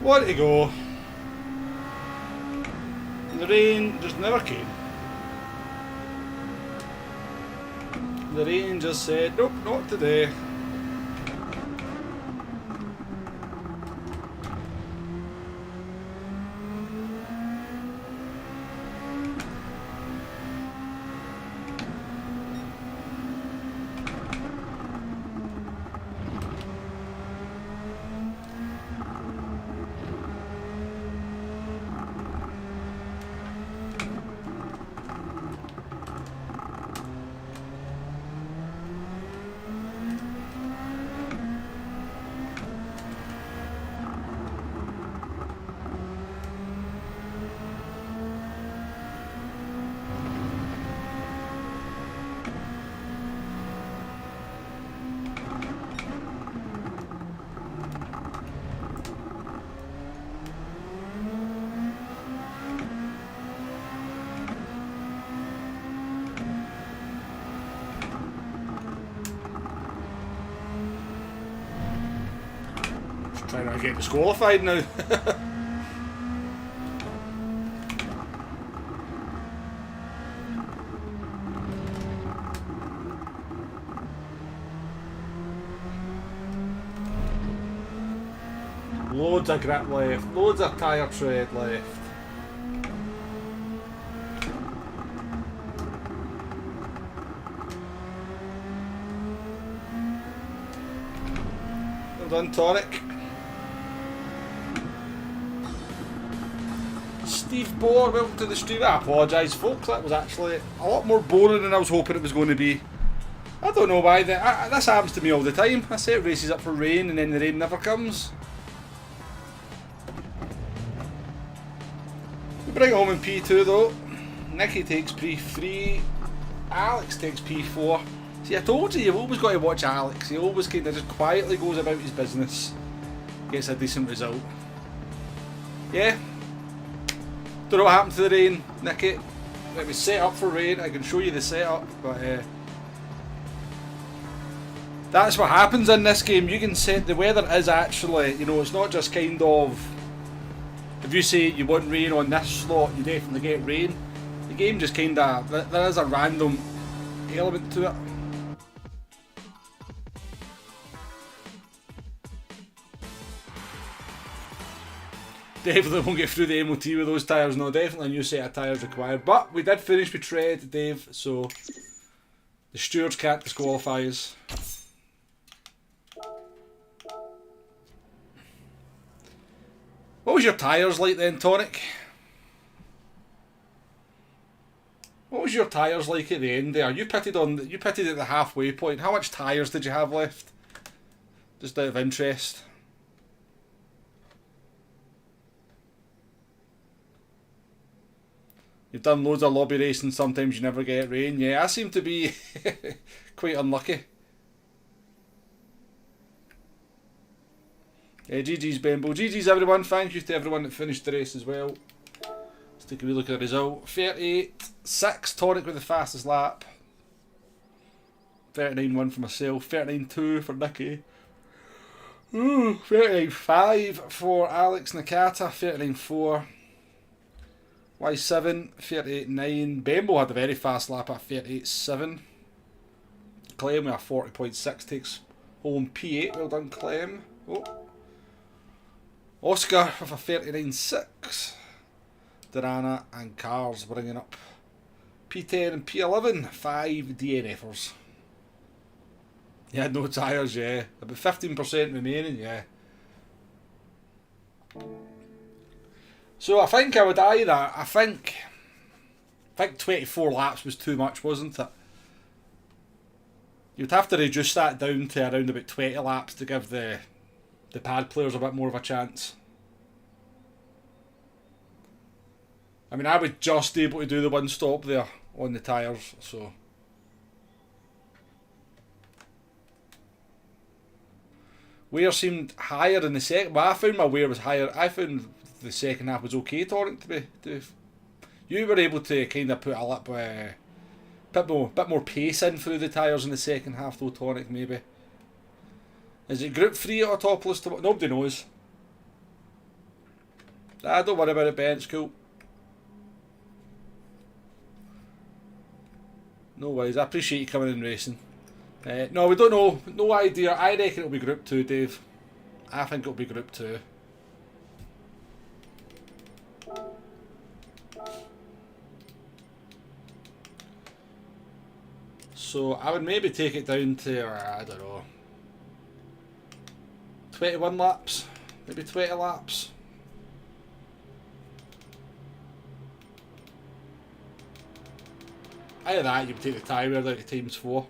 Want to go. The rain just never came. The rain just said, nope, not today. Trying not to get disqualified now. Loads of grip left, loads of tyre tread left. Well done, Tonic. Steve Bohr, welcome to the stream. I apologise, folks. That was actually a lot more boring than I was hoping it was going to be. I don't know why. This happens to me all the time. I set races up for rain and then the rain never comes. We bring it home in P2 though. Nicky takes P3. Alex takes P4. See, I told you, you've always got to watch Alex. He always kind of just quietly goes about his business. Gets a decent result. Yeah. Don't know what happened to the rain, Nicky. It was set up for rain. I can show you the setup, but that's what happens in this game. You can set the weather is actually, you know, it's not just kind of. If you say you want rain on this slot, you definitely get rain. The game just kind of, there is a random element to it. Definitely won't get through the MOT with those tyres. No, definitely a new set of tyres required. But we did finish with tread, Dave, so the stewards can't disqualify us. What was your tyres like then, Tonic? What was your tyres like at the end there? You pitted at the halfway point. How much tyres did you have left? Just out of interest. You've done loads of lobby racing, sometimes you never get rain. Yeah, I seem to be quite unlucky. GG's Bembo. GG's everyone. Thank you to everyone that finished the race as well. Let's take a wee look at the result. 38.6, Tonic with the fastest lap. 39.1 for myself. 39.2 for Nicky. 39.5 for Alex Nakata. 39.4. Y7, 38.9. Bembo had a very fast lap at 38.7. Clem with a 40.6 takes home P8. Well done, Clem. Oh. Oscar with a 39.6. Durana and Cars bringing up P10 and P11. 5 DNFers. Yeah, no tyres, yeah. About 15% remaining, yeah. So I think I would either, I think 24 laps was too much, wasn't it? You'd have to reduce that down to around about 20 laps to give the pad players a bit more of a chance. I mean, I was just able to do the one stop there on the tyres, so. Wear seemed higher in the second, but I found my wear was higher. I found the second half was okay, Torrent, to be. You were able to kind of put a bit more pace in through the tyres in the second half, though, Tonic, maybe. Is it Group 3 at Autopolis? Nobody knows. Nah, don't worry about it, Ben, it's cool. No worries, I appreciate you coming in racing. No, we don't know, no idea. I reckon it'll be Group 2, Dave. I think it'll be Group 2. So I would maybe take it down to, I don't know, 21 laps, maybe 20 laps. Either that, you would take the tyre out of times 4.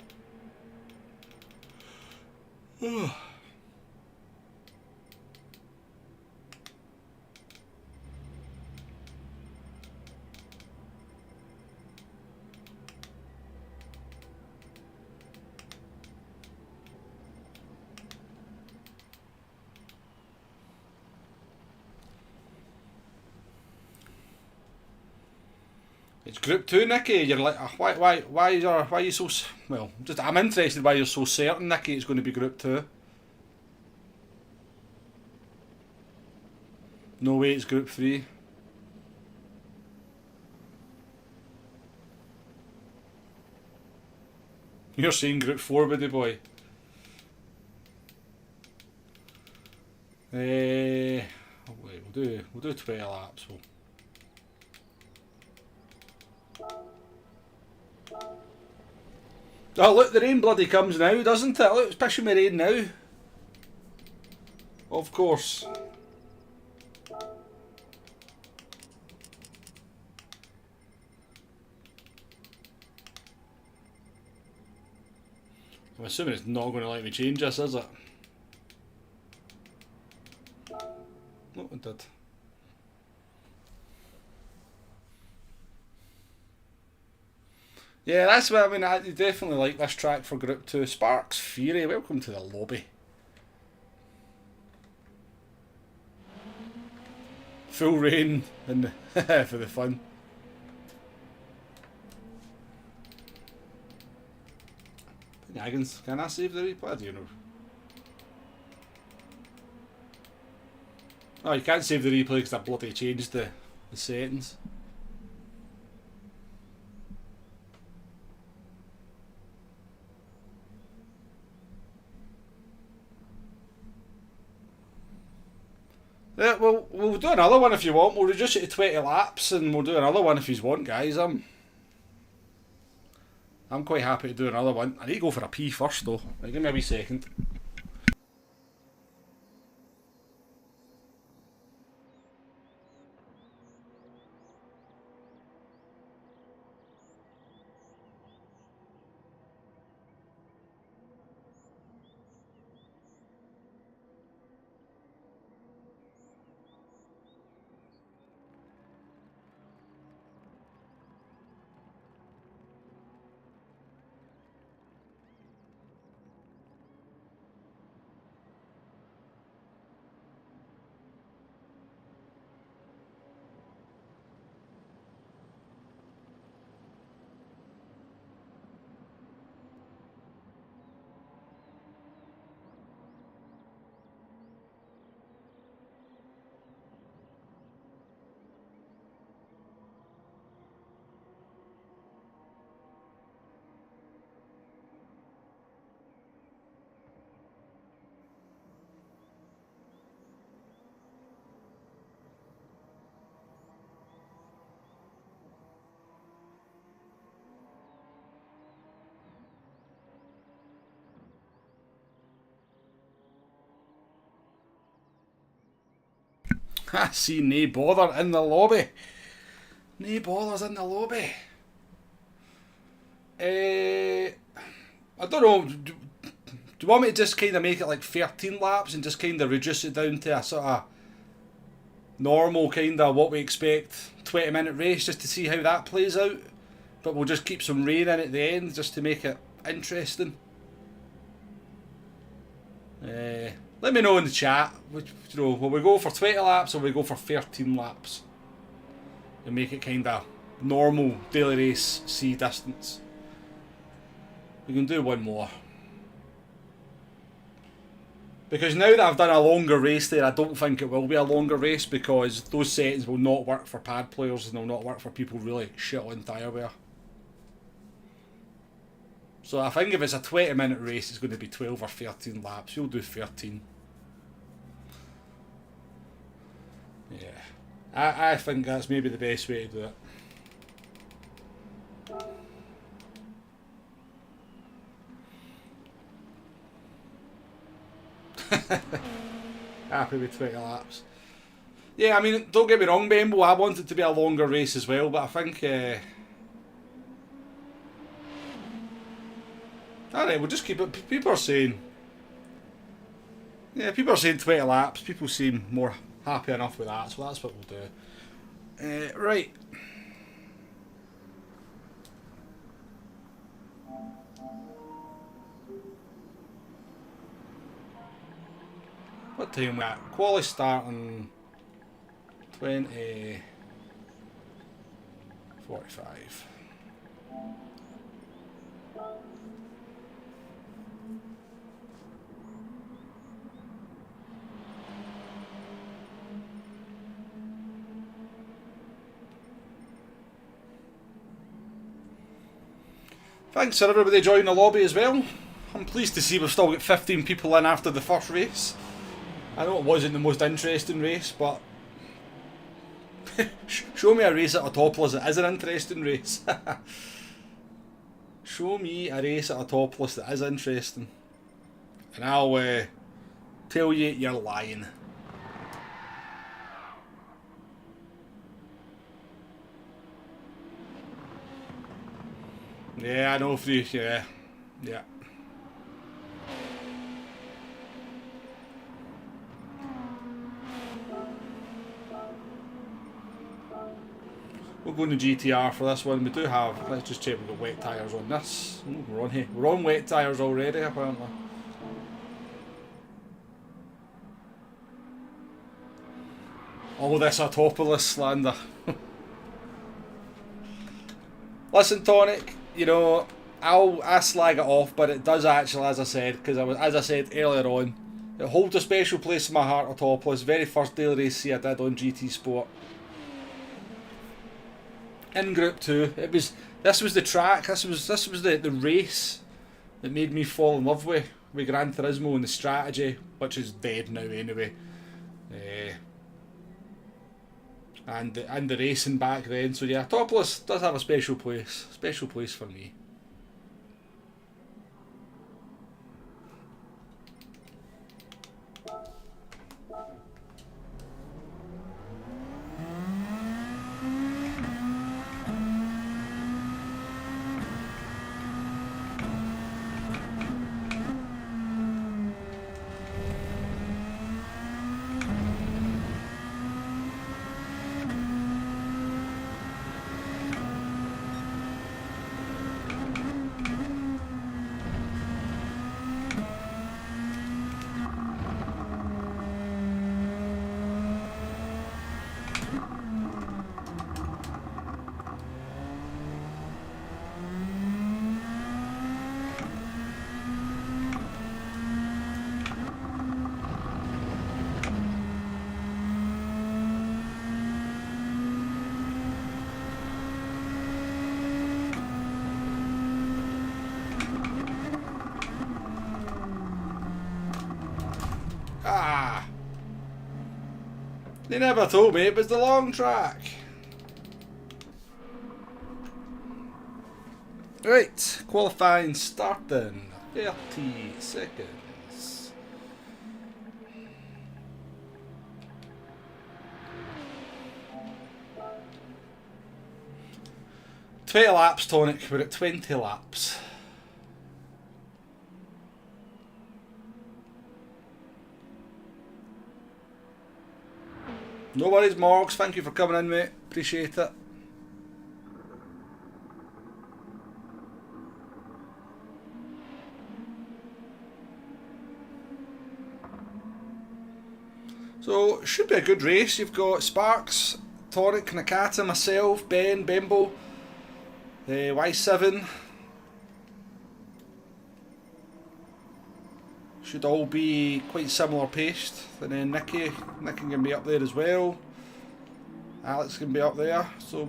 It's Group 2, Nicky. You're like, why are you so? Well, just I'm interested why you're so certain, Nicky. It's going to be Group 2. No way, it's Group 3. You're saying Group 4, buddy boy. Wait, we'll do 20 laps. Oh look, the rain bloody comes now, doesn't it? Look, it's pissing me rain now. Of course. I'm assuming it's not going to let me change this, is it? No, it did. Yeah, that's what I mean. I definitely like this track for Group 2. Sparks Fury, welcome to the lobby. Full rain and for the fun. Can I save the replay? Do you know? Oh, you can't save the replay because I bloody changed the settings. Yeah, well, we'll do another one if you want. We'll reduce it to 20 laps and we'll do another one if you want, guys. I'm quite happy to do another one. I need to go for a pee first, though. Right, give me a wee second. I see nae bother in the lobby. Nae bothers in the lobby. I don't know. Do you want me to just kind of make it like 13 laps and just kind of reduce it down to a sort of normal kind of what we expect 20-minute race just to see how that plays out? But we'll just keep some rain in at the end just to make it interesting. Let me know in the chat. You know, will we go for 20 laps or will we go for 13 laps? And make it kind of normal daily race C distance. We can do one more. Because now that I've done a longer race there, I don't think it will be a longer race because those settings will not work for pad players and they'll not work for people really shit on tyre wear. So I think if it's a 20-minute race, it's going to be 12 or 13 laps. You'll do 13. Yeah. I think that's maybe the best way to do it. Happy with 20 laps. Yeah, I mean, don't get me wrong, Bembo, I want it to be a longer race as well, but I think... Alright, we'll just keep it... People are saying... Yeah, people are saying 20 laps. People seem more happy enough with that, so that's what we'll do. Right. What time we at? Quali starting 20:45. Thanks for everybody joining the lobby as well. I'm pleased to see we've still got 15 people in after the first race. I know it wasn't the most interesting race, but show me a race at Autopolis that is an interesting race. Show me a race at Autopolis that is interesting, and I'll tell you you're lying. Yeah, I know free. Yeah. We'll go in the GTR for this one. We do have, let's just check we've got wet tyres on this. Ooh, we're on wet tyres already apparently. All this Autopolis slander. Listen, Tonic, you know, I slag it off, but it does actually, as I said, because as I said earlier on, it holds a special place in my heart. Autopolis, very first daily race I did on GT Sport. In Group 2, this was the track, this was the race that made me fall in love with Gran Turismo and the strategy, which is dead now anyway. And the racing back then. So yeah, Autopolis does have a special place for me. They never told me it was the long track. Right, qualifying starting 30 seconds. "20 laps, Tonic, we're at 20 laps. No worries, Morgs. Thank you for coming in, mate. Appreciate it. So, should be a good race. You've got Sparks, Toric, Nakata, myself, Ben, Bembo, Y7. should all be quite similar paced. And then Nicky can be up there as well. Alex can be up there. So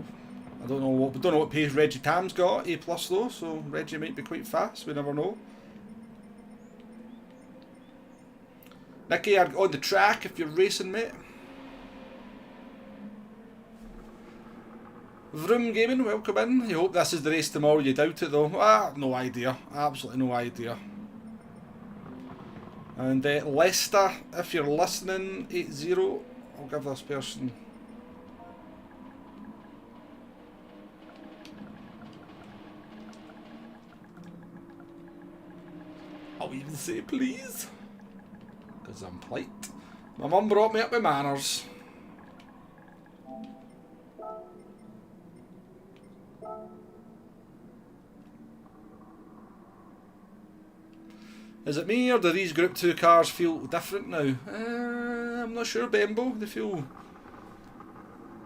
I don't know what pace Reggie Tam's got. A+ though, so Reggie might be quite fast. We never know. Nicky, on the track if you're racing, mate. Vroom Gaming, welcome in. You hope this is the race tomorrow. You doubt it though. Ah, no idea. Absolutely no idea. And Leicester, if you're listening, 8-0. I'll give this person. I'll even say please. Because I'm polite. My mum brought me up with manners. Is it me or do these Group 2 cars feel different now? I'm not sure, Bembo. They feel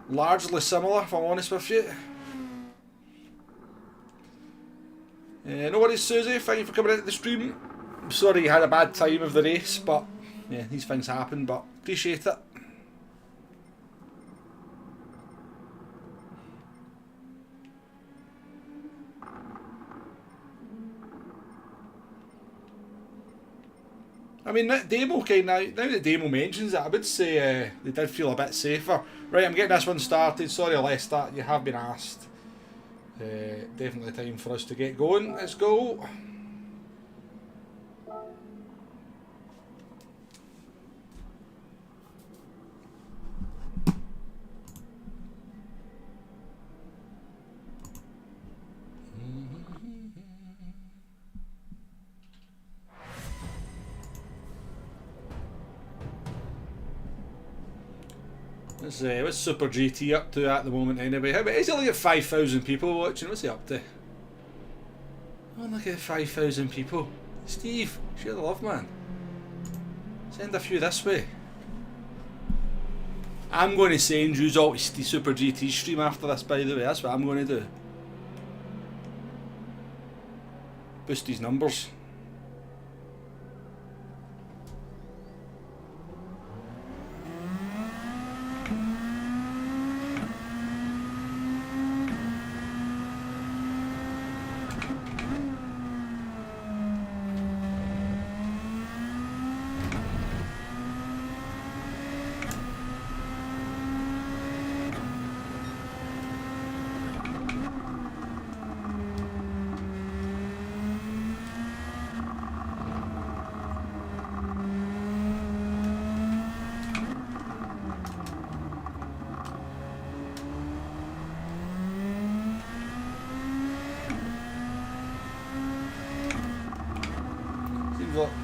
largely similar, if I'm honest with you. No worries, Susie. Thank you for coming into the stream. I'm sorry you had a bad time of the race, but yeah, these things happen, but appreciate it. I mean, that demo now that Demo mentions it, I would say they did feel a bit safer. Right, I'm getting this one started. Sorry, Leicester, you have been asked. Definitely time for us to get going. Let's go. What's Super GT up to at the moment anyway? How about, is he only at 5,000 people watching? What's he up to? Oh, look at 5,000 people. Steve, share the love, man. Send a few this way. I'm going to send you all the Super GT stream after this, by the way. That's what I'm going to do. Boost his numbers.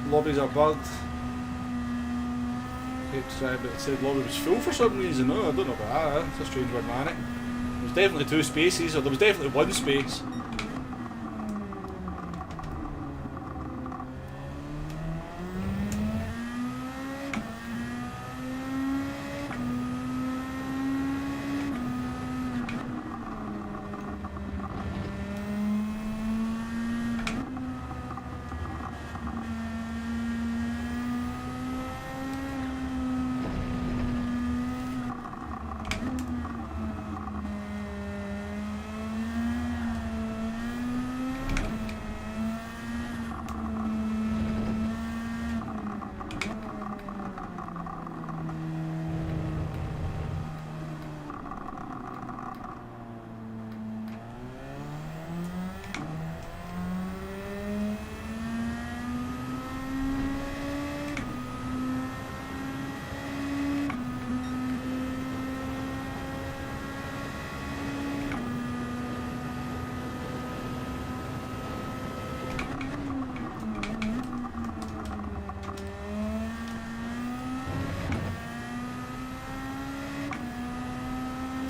Lobbies are bugged. But it said lobby was full for some reason. No, I don't know about that. It's a strange one, man. There's definitely 2 spaces, or there was definitely 1 space.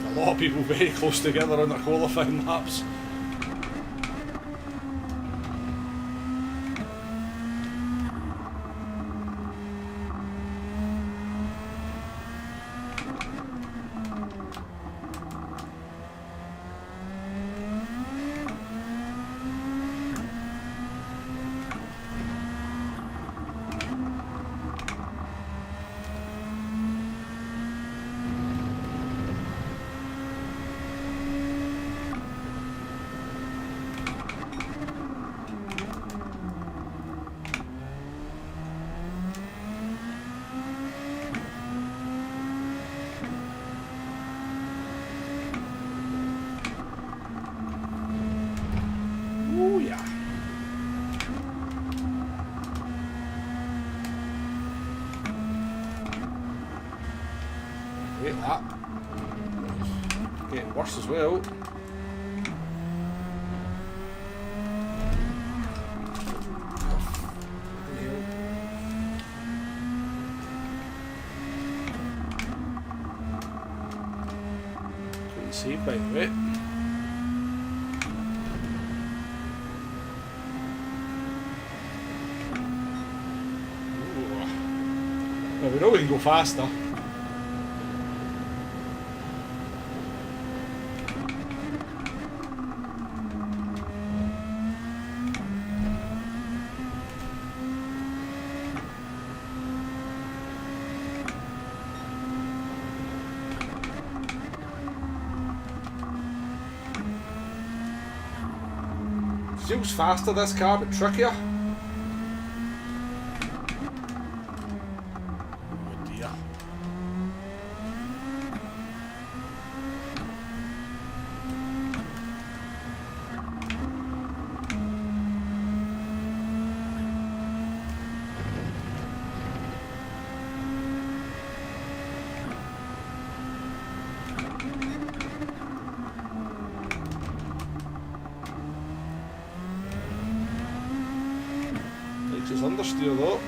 A lot of people very close together on their qualifying laps. Wait, that. Getting worse as well. Couldn't see by the way. Well, we know we can go faster. Feels faster this car, but trickier. Oh dear. It's understeer though.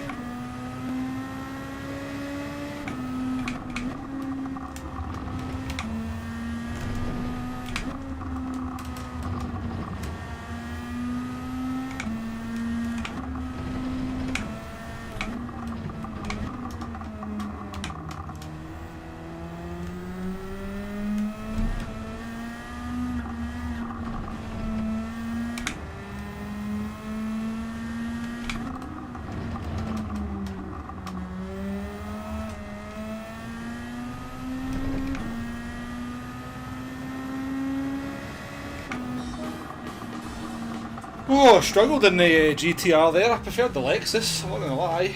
Oh, struggled in the GTR there. I preferred the Lexus, I'm not gonna lie.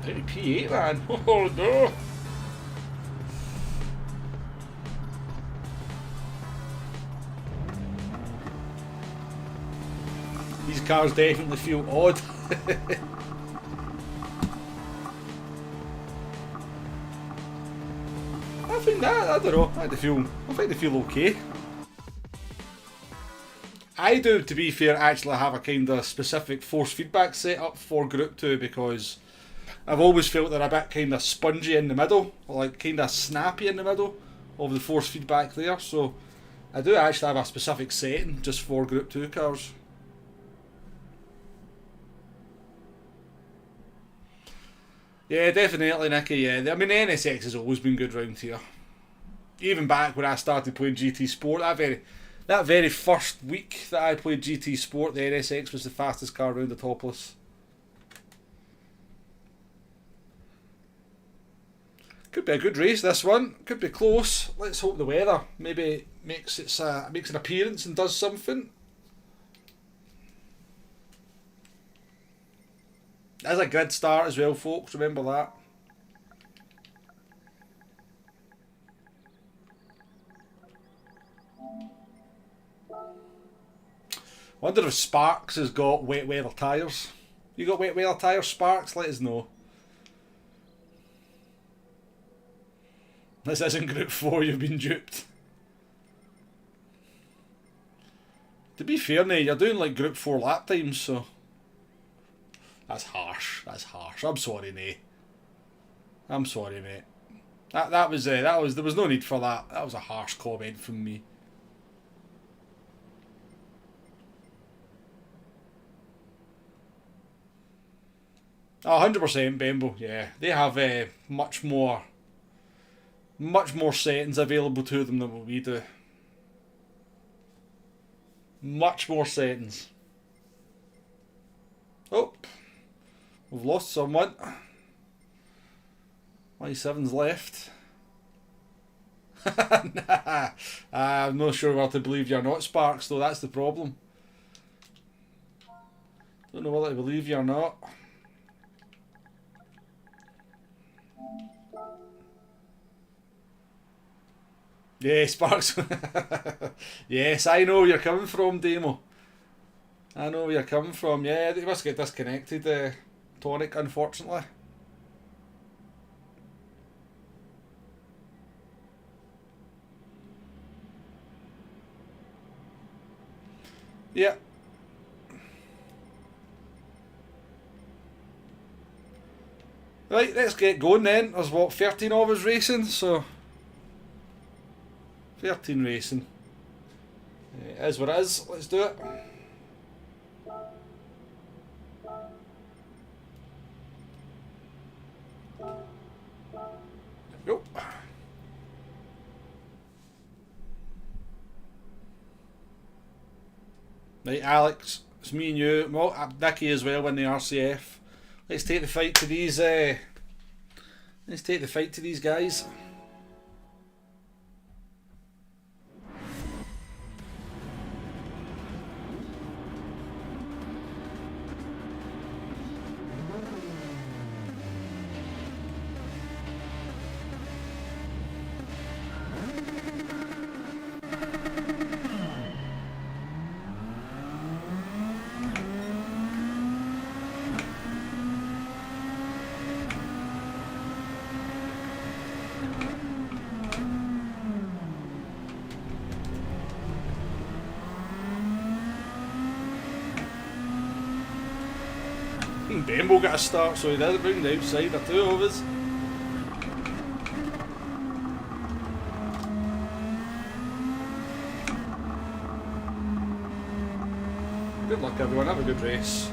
Very P8 man. Oh no. These cars definitely feel odd. I think that, I don't know, I think they feel okay. I do, to be fair, actually have a kind of specific force feedback set up for Gr2 because I've always felt they're a bit kind of spongy in the middle, or like kind of snappy in the middle of the force feedback there. So I do actually have a specific setting just for Gr2 cars. Yeah, definitely, Nicky. Yeah, I mean the NSX has always been good round here. Even back when I started playing GT Sport, that very first week that I played GT Sport, the NSX was the fastest car around Autopolis. Could be a good race, this one. Could be close. Let's hope the weather maybe makes an appearance and does something. There's a grid start as well, folks. Remember that. Wonder if Sparks has got wet weather tyres. You got wet weather tyres, Sparks? Let us know. This isn't Group 4, you've been duped. To be fair, Nate, you're doing like Group 4 lap times, so... That's harsh, that's harsh. I'm sorry, Nate. I'm sorry, mate. There was no need for that. That was a harsh comment from me. Oh, 100% Bembo, yeah. They have much more settings available to them than what we do. Much more settings. Oh, we've lost someone. Y7's left. Nah, I'm not sure whether to believe you or not, Sparks, though. That's the problem. Don't know whether to believe you or not. Yeah, Sparks. Yes, I know where you're coming from, Demo. I know where you're coming from. Yeah, they must get disconnected, Tonic, unfortunately. Yeah. Right, let's get going then. There's what, 13 of us racing, so 13 racing. It is what it is. Let's do it. Go. Right, Alex, it's me and you. Well, Nicky as well in the RCF. Let's take the fight to these. Let's take the fight to these guys. Ben will get a start, so he doesn't bring the outside, the two of us. Good luck everyone, have a good race.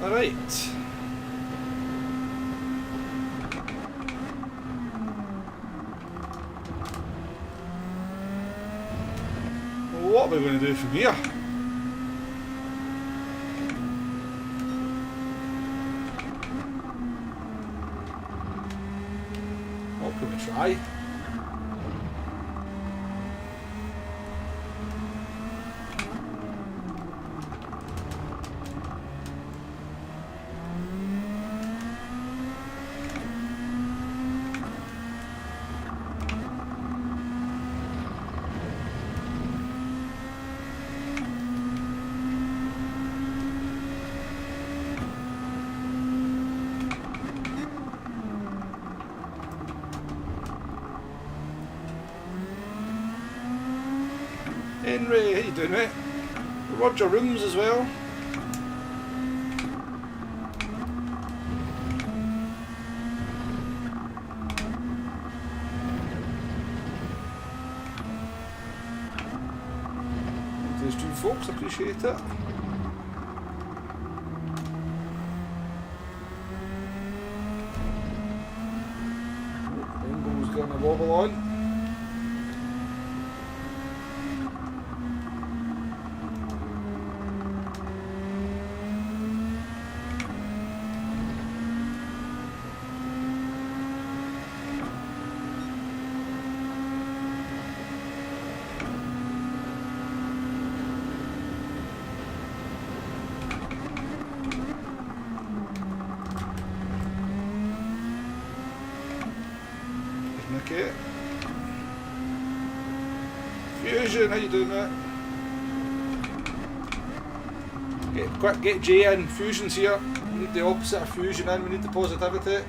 Alright. Well, what are we going to do from here? What can we try? Henry, how you doing, mate? Roger Rooms as well. Those two folks, appreciate it. Wombles getting a wobble on. Okay. Fusion, how you doing, mate? Get Jay in. Fusion's here. We need the opposite of Fusion in. We need the positivity.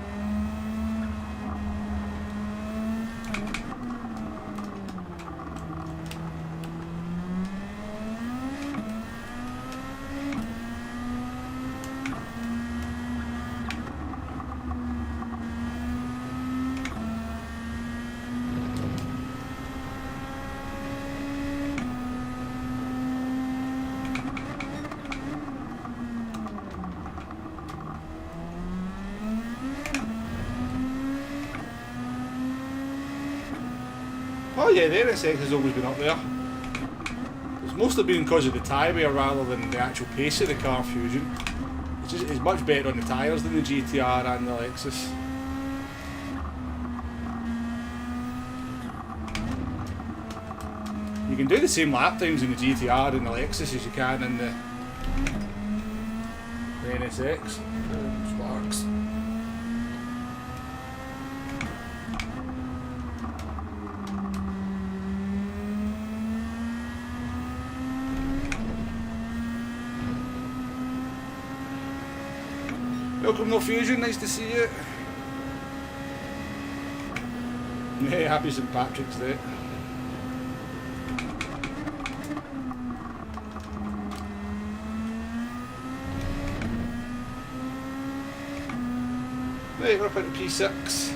Oh yeah, the NSX has always been up there. It's mostly been because of the tyre wear rather than the actual pace of the car, Fusion. It's much better on the tyres than the GTR and the Lexus. You can do the same lap times in the GTR and the Lexus as you can in the NSX. Sparks. Welcome, No Fusion, nice to see you. Yeah, happy St. Patrick's Day. Right, we're up into P6.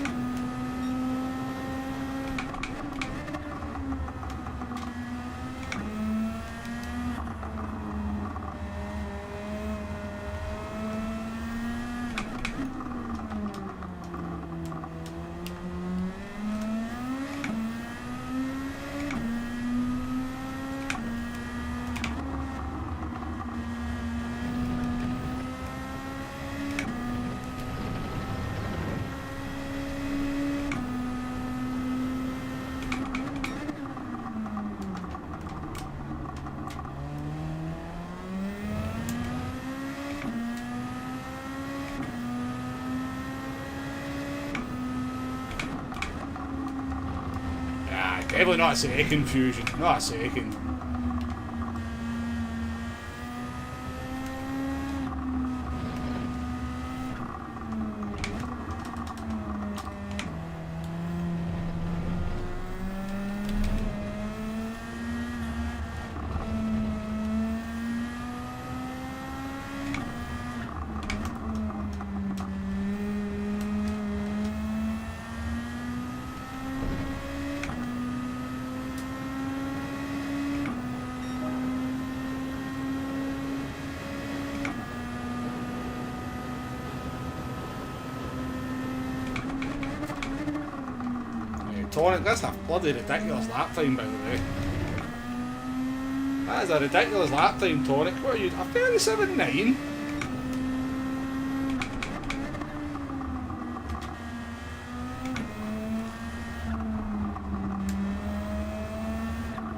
Definitely not a second, Fusion, not a second. Tonic, that's a bloody ridiculous lap time, by the way. That is a ridiculous lap time, Tonic. What are you, a 37.9?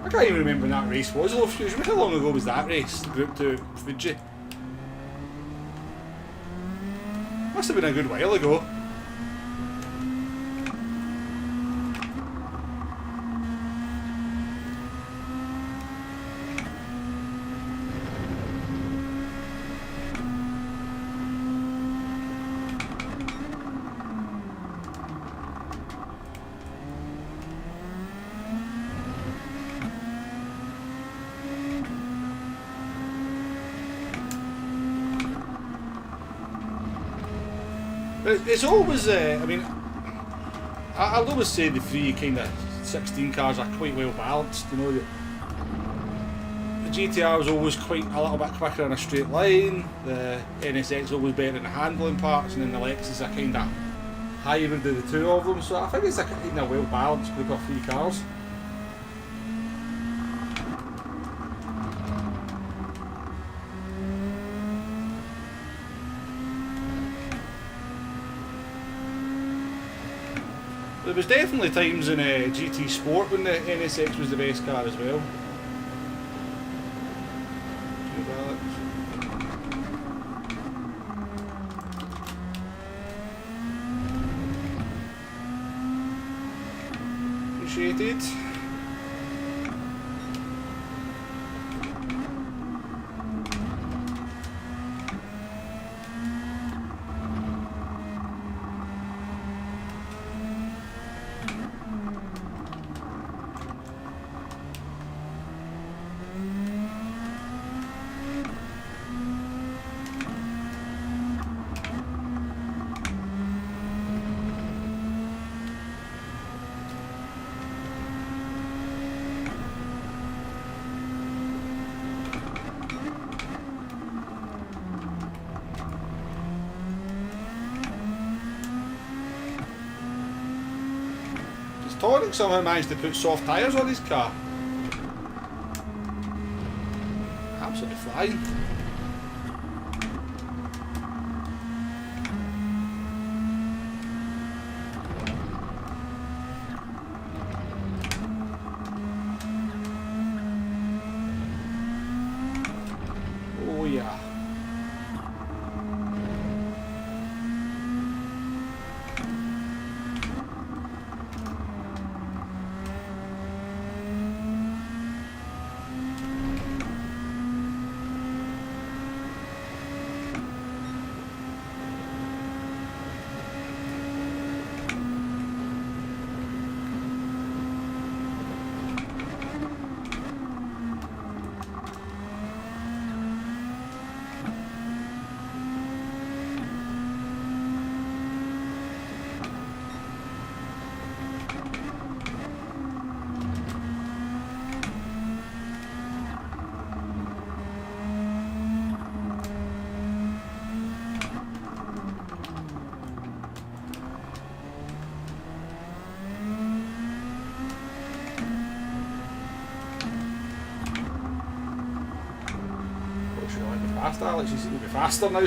I can't even remember when that race was, Low Fusion. How long ago was that race, the Group 2 Fuji? Must have been a good while ago. It's always, I mean, I'd always say the three kind of 16 cars are quite well balanced, you know. The GTR is always quite a little bit quicker in a straight line, the NSX is always better in the handling parts, and then the Lexus are kind of hybrid of the two of them, so I think it's a kind of well balanced group of three cars. There was definitely times in GT Sport when the NSX was the best car as well. Appreciated. Tonic somehow managed to put soft tyres on his car. Absolutely flying. Oh yeah. Fast, Alex, he's going to be faster now.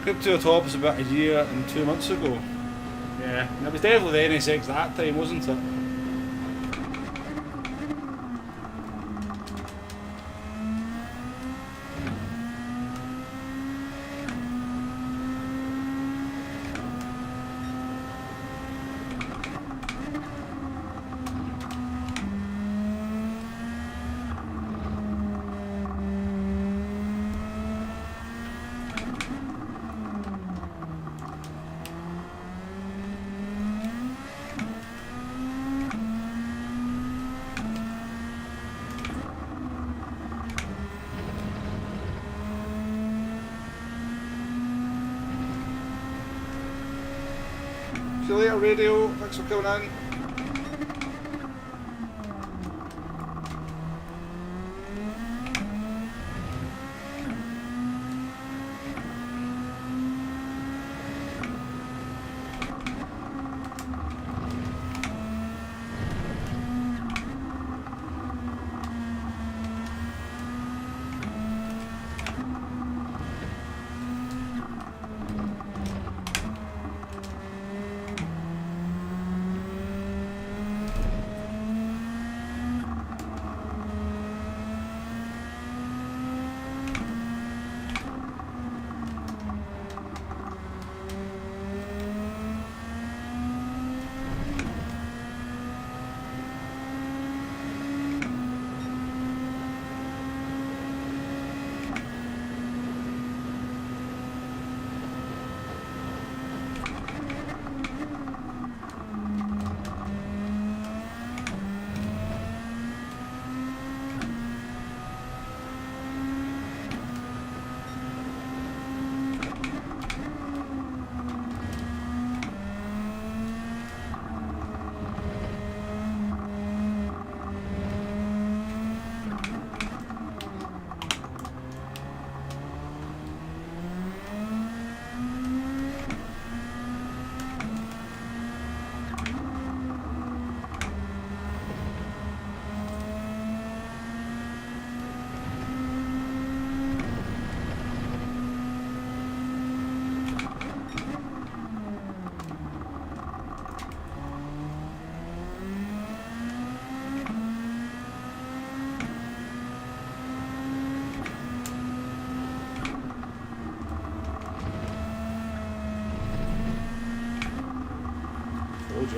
Gr2 Autopolis about a year and 2 months ago. Yeah, and it was definitely the NSX that time, wasn't it? See you later, radio. Thanks for coming in.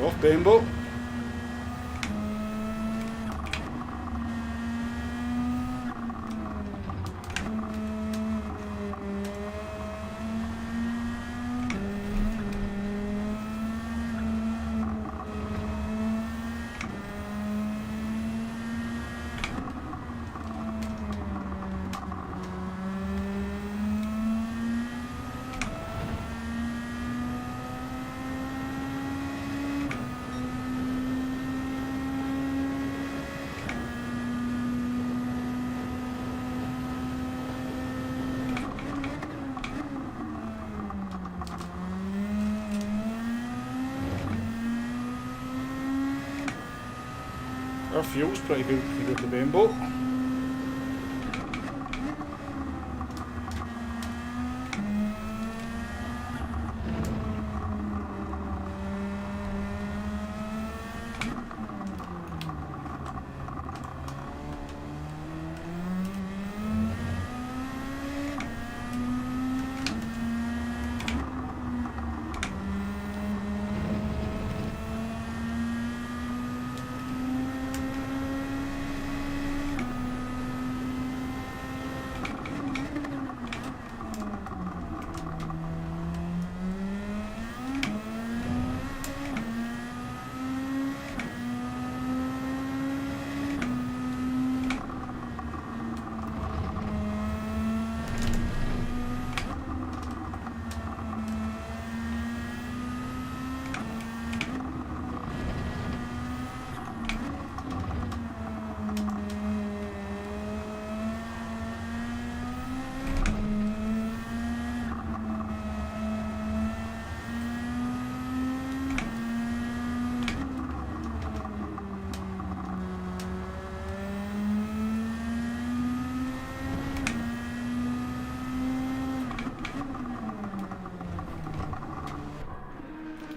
you off, Bambo. Our fuel's pretty good if you go to Bambo.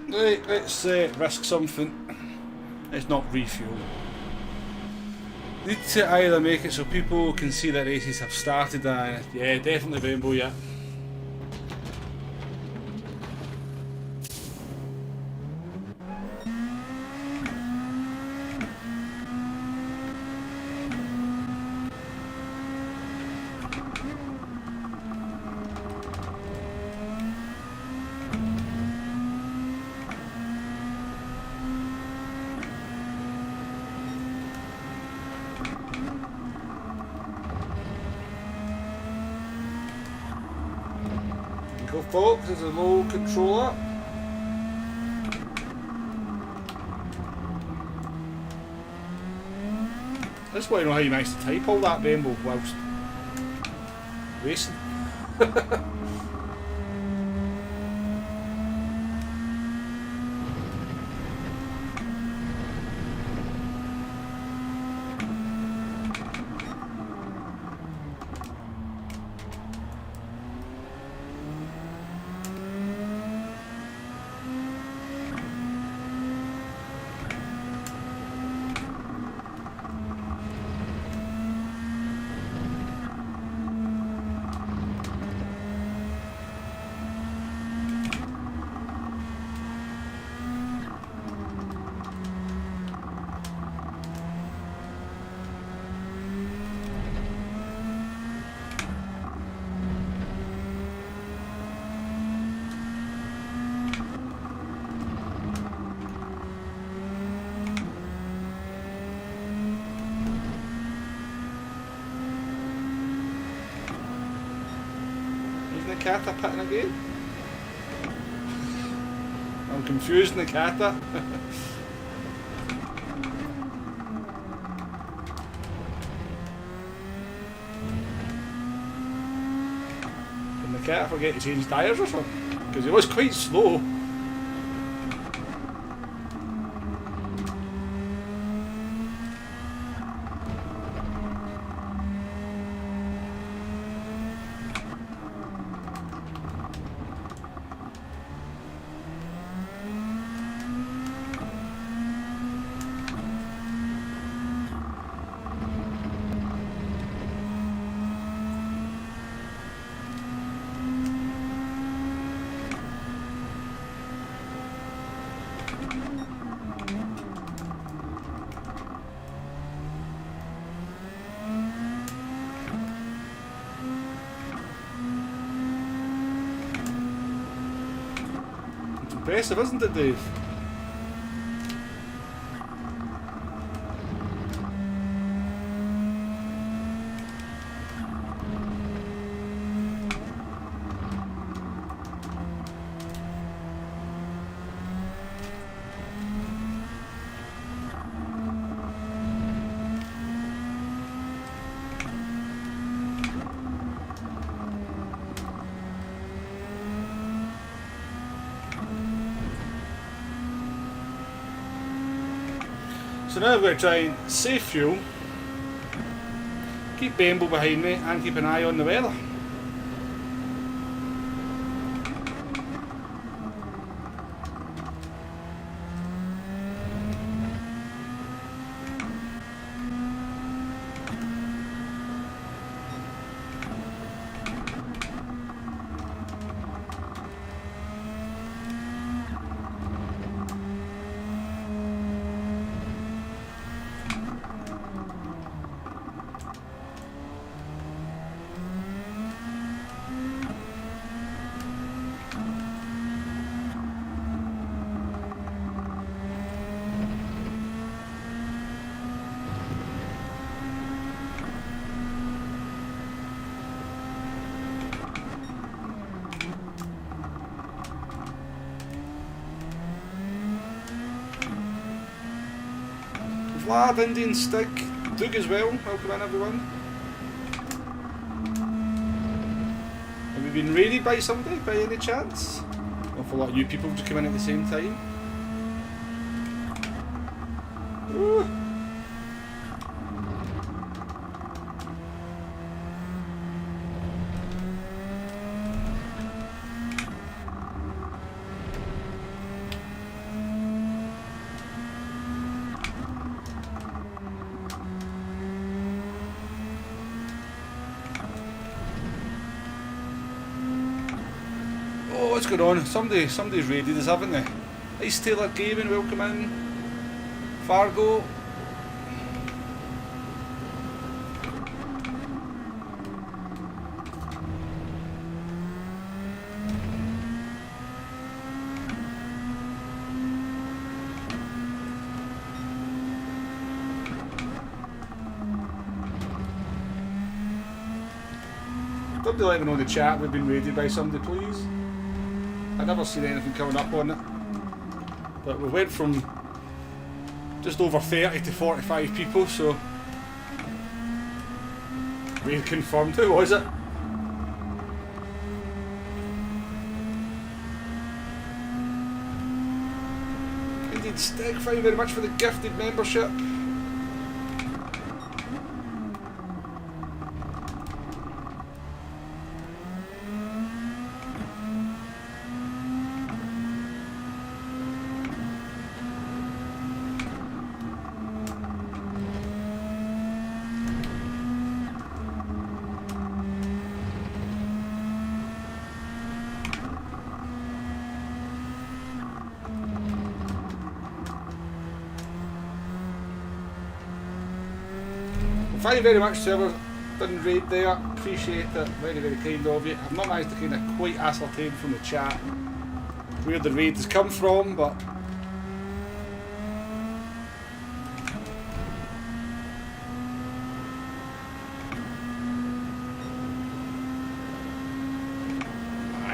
Right, let's risk something. Let's not refuel. Need to either make it so people can see that races have started and yeah, definitely Bambo, yeah. Go folks, there's a low controller. I just want to know how you managed to type all that, Bambo, whilst racing. Kata pitting again? I'm confusing the Kata. Can the Kata forget to change tyres or something? Because he was quite slow. impressive, isn't it, Dave? So now I'm going to try and save fuel, keep Bamble behind me and keep an eye on the weather. Vlad, Indian Stick, Doug as well, welcome in everyone. Have we been raided by somebody by any chance? An awful lot of you people just come in at the same time. Ooh. What's going on? Somebody's raided us, haven't they? Ice Taylor Gaming, welcome in. Fargo. Somebody let me know in the chat we've been raided by somebody, please. I've never seen anything coming up on it, but we went from just over 30 to 45 people, so we confirmed. Who was it? Indeed Stig, thank you very much for the gifted membership. Thank you very much, whoever done raid there, appreciate it, very very kind of you. I've not managed to kind of quite ascertain from the chat where the raid has come from, but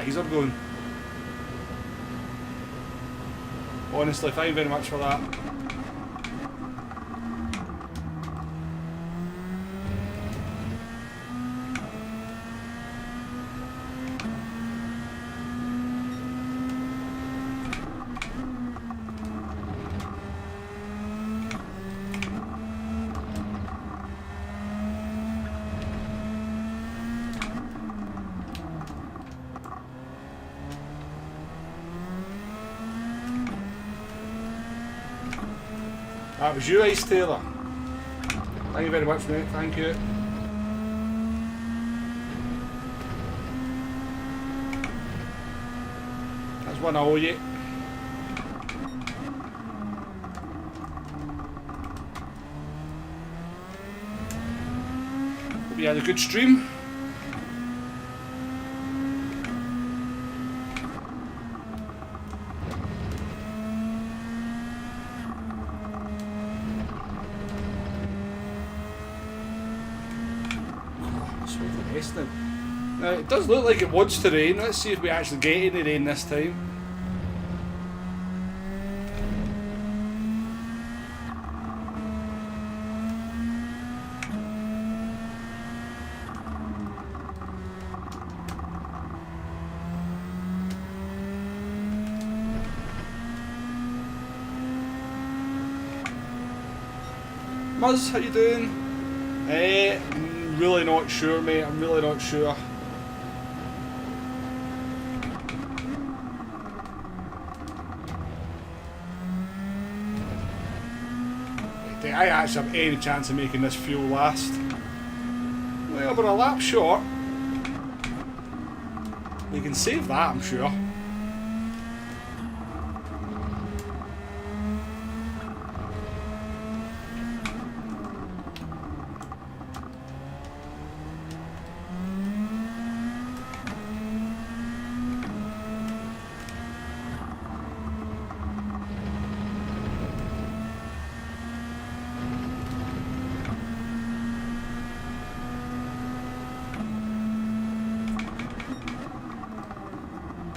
he's up going. Honestly, thank you very much for that. That was you, Ice Taylor. Thank you very much, mate. Thank you. That's one I owe you. Hope you had a good stream. What's the rest now? Now, it does look like it wants to rain. Let's see if we actually get any rain this time. Muzz, how you doing? I'm really not sure, mate. I'm really not sure. Do I actually have any chance of making this fuel last? Well, we're a lap short. We can save that, I'm sure.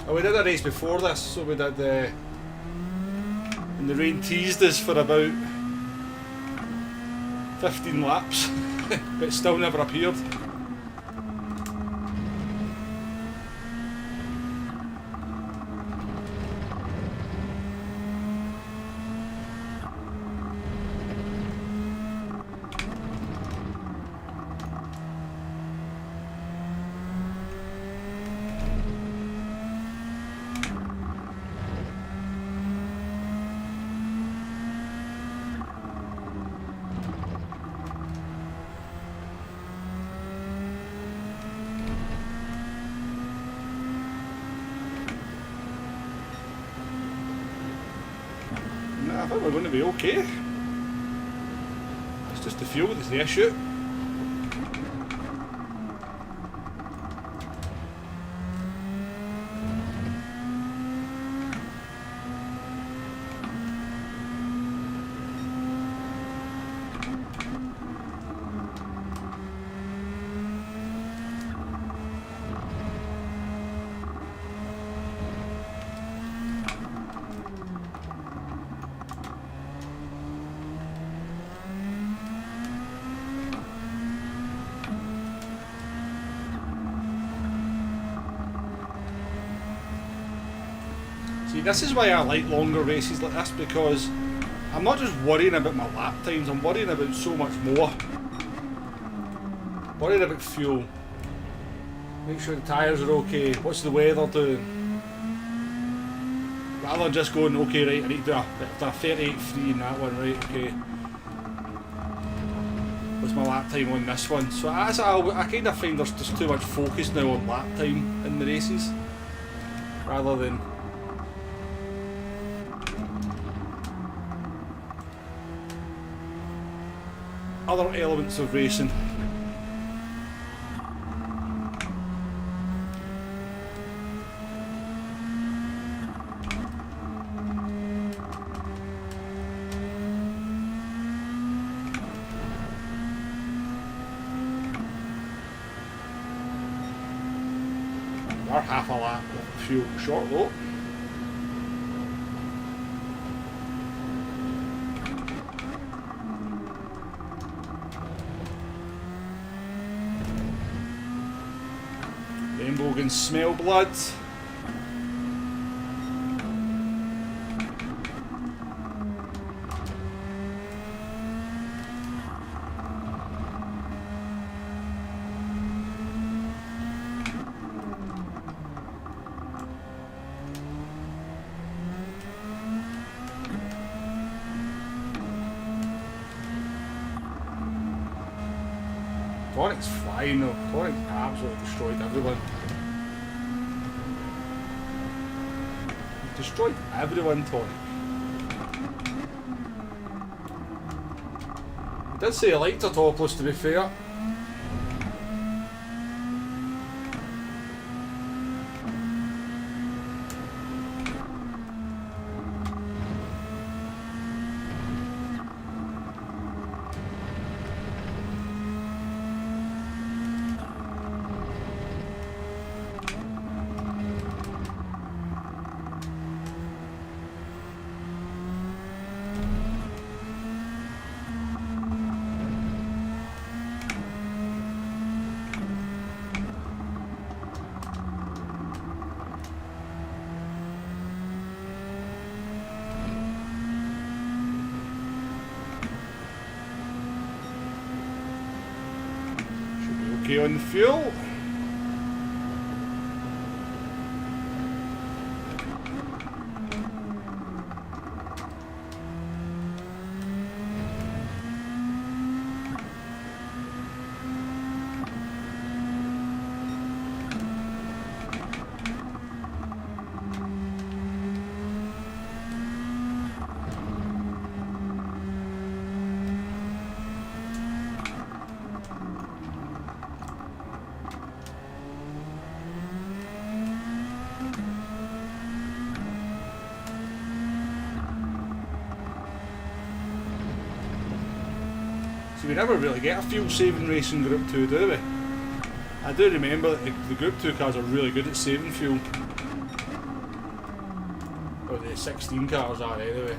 Oh, we did a race before this, so we did and the rain teased us for about 15 laps, but still never appeared. I think we're going to be okay. It's just the fuel that's the issue. See, this is why I like longer races like this, because I'm not just worrying about my lap times, I'm worrying about so much more. Worrying about fuel. Make sure the tyres are okay. What's the weather doing? Rather than just going, okay, right, I need to do a 38.3 in that one, right, okay. What's my lap time on this one? So I kind of find there's just too much focus now on lap time in the races, rather than other elements of racing. We're half a lap of fuel short though. Rainbow can smell blood. Tonic's flying though. Tonic absolutely destroyed everyone. Destroyed everyone, Tonic. I did say I liked Autopolis, to be fair. Okay on the fuel. We never really get a fuel saving race in Group 2, do we? I do remember that the Group 2 cars are really good at saving fuel. Or the 16 cars are anyway.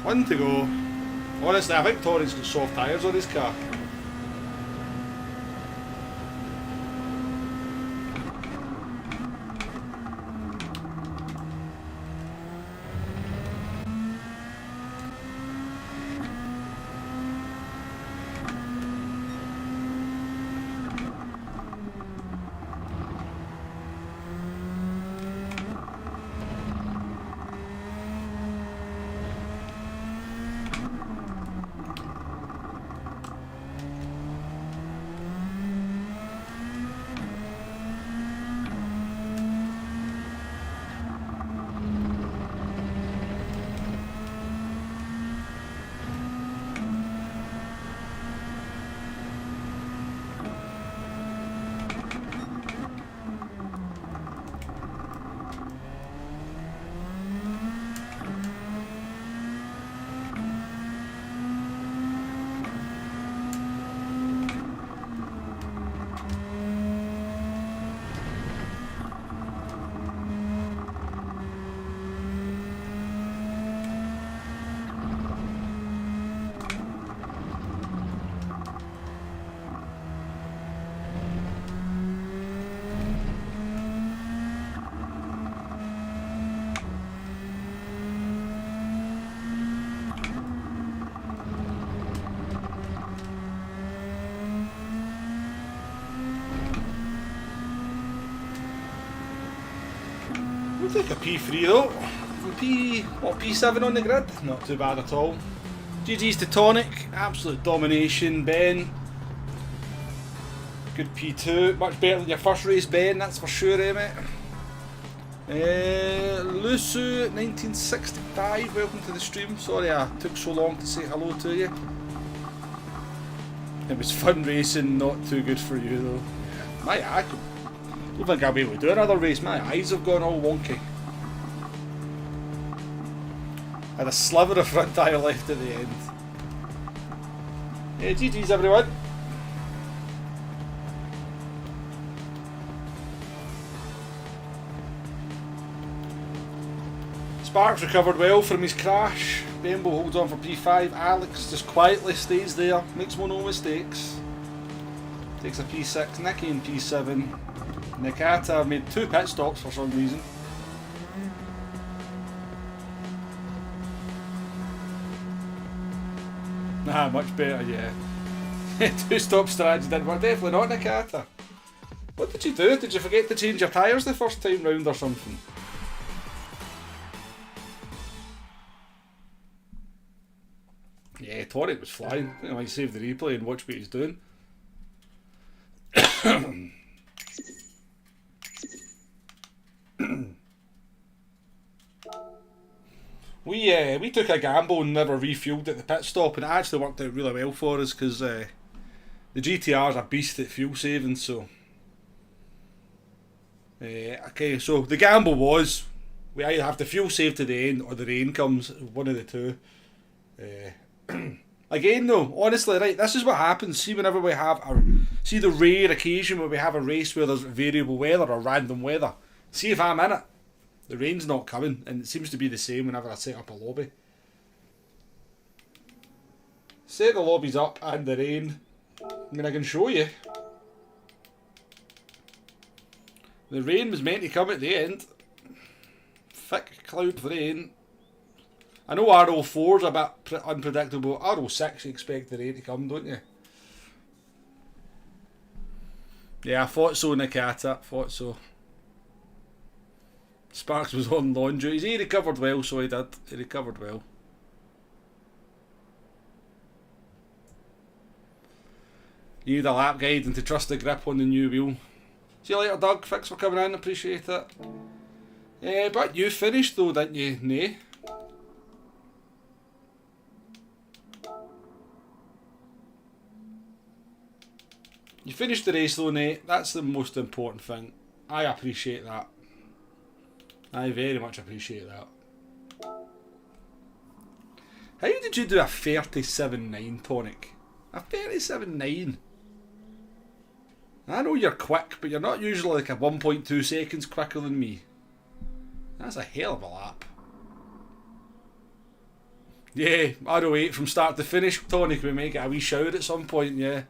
One to go. Honestly, I think Torrey's got soft tyres on his car. We'll take a P3 though. P7 on the grid? Not too bad at all. GG's to Tonic, absolute domination. Ben, good P2, much better than your first race, Ben, that's for sure, mate. Lusu 1965, welcome to the stream. Sorry I took so long to say hello to you. It was fun racing, not too good for you though. I don't think I'll be able to do another race, my eyes have gone all wonky. I had a sliver of front tyre left at the end. Yeah, GG's everyone. Sparks recovered well from his crash. Bembo holds on for P5. Alex just quietly stays there, makes no mistakes. Takes a P6. Nicky in P7. Nakata made 2 pit stops for some reason. Much better, yeah. 2-stop strategy didn't work. Definitely not Nakata. What did you do? Did you forget to change your tyres the first time round or something? Yeah, Torek was flying. I might save the replay and watch what he's doing. We took a gamble and never refueled at the pit stop, and it actually worked out really well for us because the GTR's a beast at fuel saving, so Okay, so the gamble was we either have to fuel save to the end or the rain comes, one of the two. Again though, honestly, right, this is what happens. See, whenever we have see the rare occasion where we have a race where there's variable weather or random weather. See if I'm in it. The rain's not coming, and it seems to be the same whenever I set up a lobby. Set the lobbies up and the rain. I mean, I can show you. The rain was meant to come at the end. Thick cloud of rain. I know RO4's a bit unpredictable. RO6 you expect the rain to come, don't you? Yeah, I thought so, Nikata. Thought so. Sparks was on lawn duties. He recovered well, so he did. He recovered well. You need a lap guide and to trust the grip on the new wheel. See you later, Doug. Thanks for coming in. Appreciate it. But you finished though, didn't you? Nay. You finished the race though, Nate. That's the most important thing. I appreciate that. I very much appreciate that. How did you do a 37.9 tonic? A 37.9? I know you're quick, but you're not usually like a 1.2 seconds quicker than me. That's a hell of a lap. Yeah, RO8 from start to finish, tonic. We might get a wee shower at some point, yeah.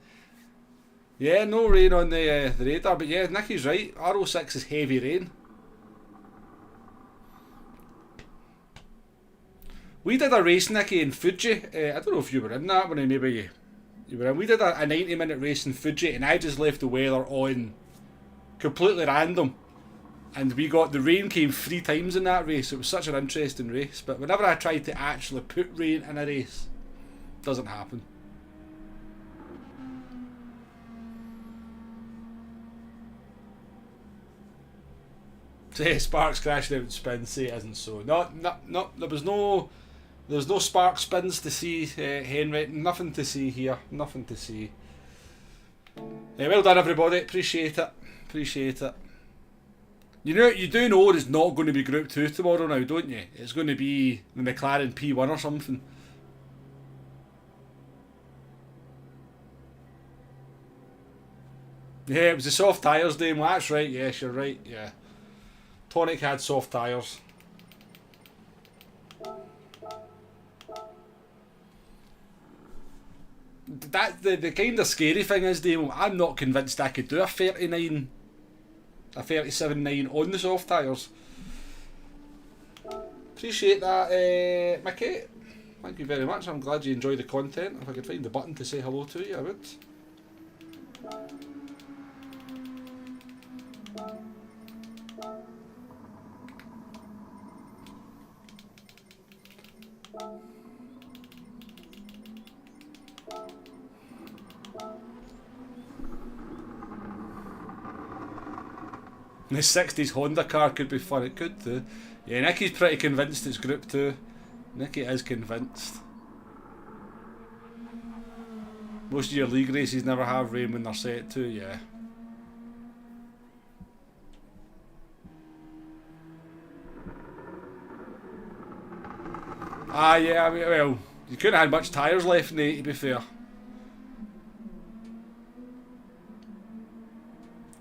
Yeah, no rain on the radar, but yeah, Nicky's right. RO6 is heavy rain. We did a race, Nicky, in Fuji. I don't know if you were in that one, maybe you were in. We did a 90-minute race in Fuji, and I just left the weather on completely random. And we got, the rain came 3 times in that race. It was such an interesting race. But whenever I tried to actually put rain in a race, it doesn't happen. Say Sparks crashed out in spin, say it isn't so. No, there's no spark spins to see, Henry. Nothing to see here. Nothing to see. Well done, everybody. Appreciate it. Appreciate it. You know, you do know it's not going to be Group 2 tomorrow now, don't you? It's going to be the McLaren P1 or something. Yeah, it was the soft tyres day. Well, that's right. Yes, you're right. Yeah. Tonic had soft tyres. That the kind of scary thing is, Dave, I'm not convinced I could do a 37.9 on the soft tyres. Appreciate that, Mickey. Thank you very much. I'm glad you enjoy the content. If I could find the button to say hello to you, I would. The 60s Honda car could be fun, it could do. Yeah, Nicky's pretty convinced it's Group 2. Nicky is convinced. Most of your league races never have rain when they're set to, yeah. Ah, yeah, I mean, well, you couldn't have had much tyres left, Nate, to be fair.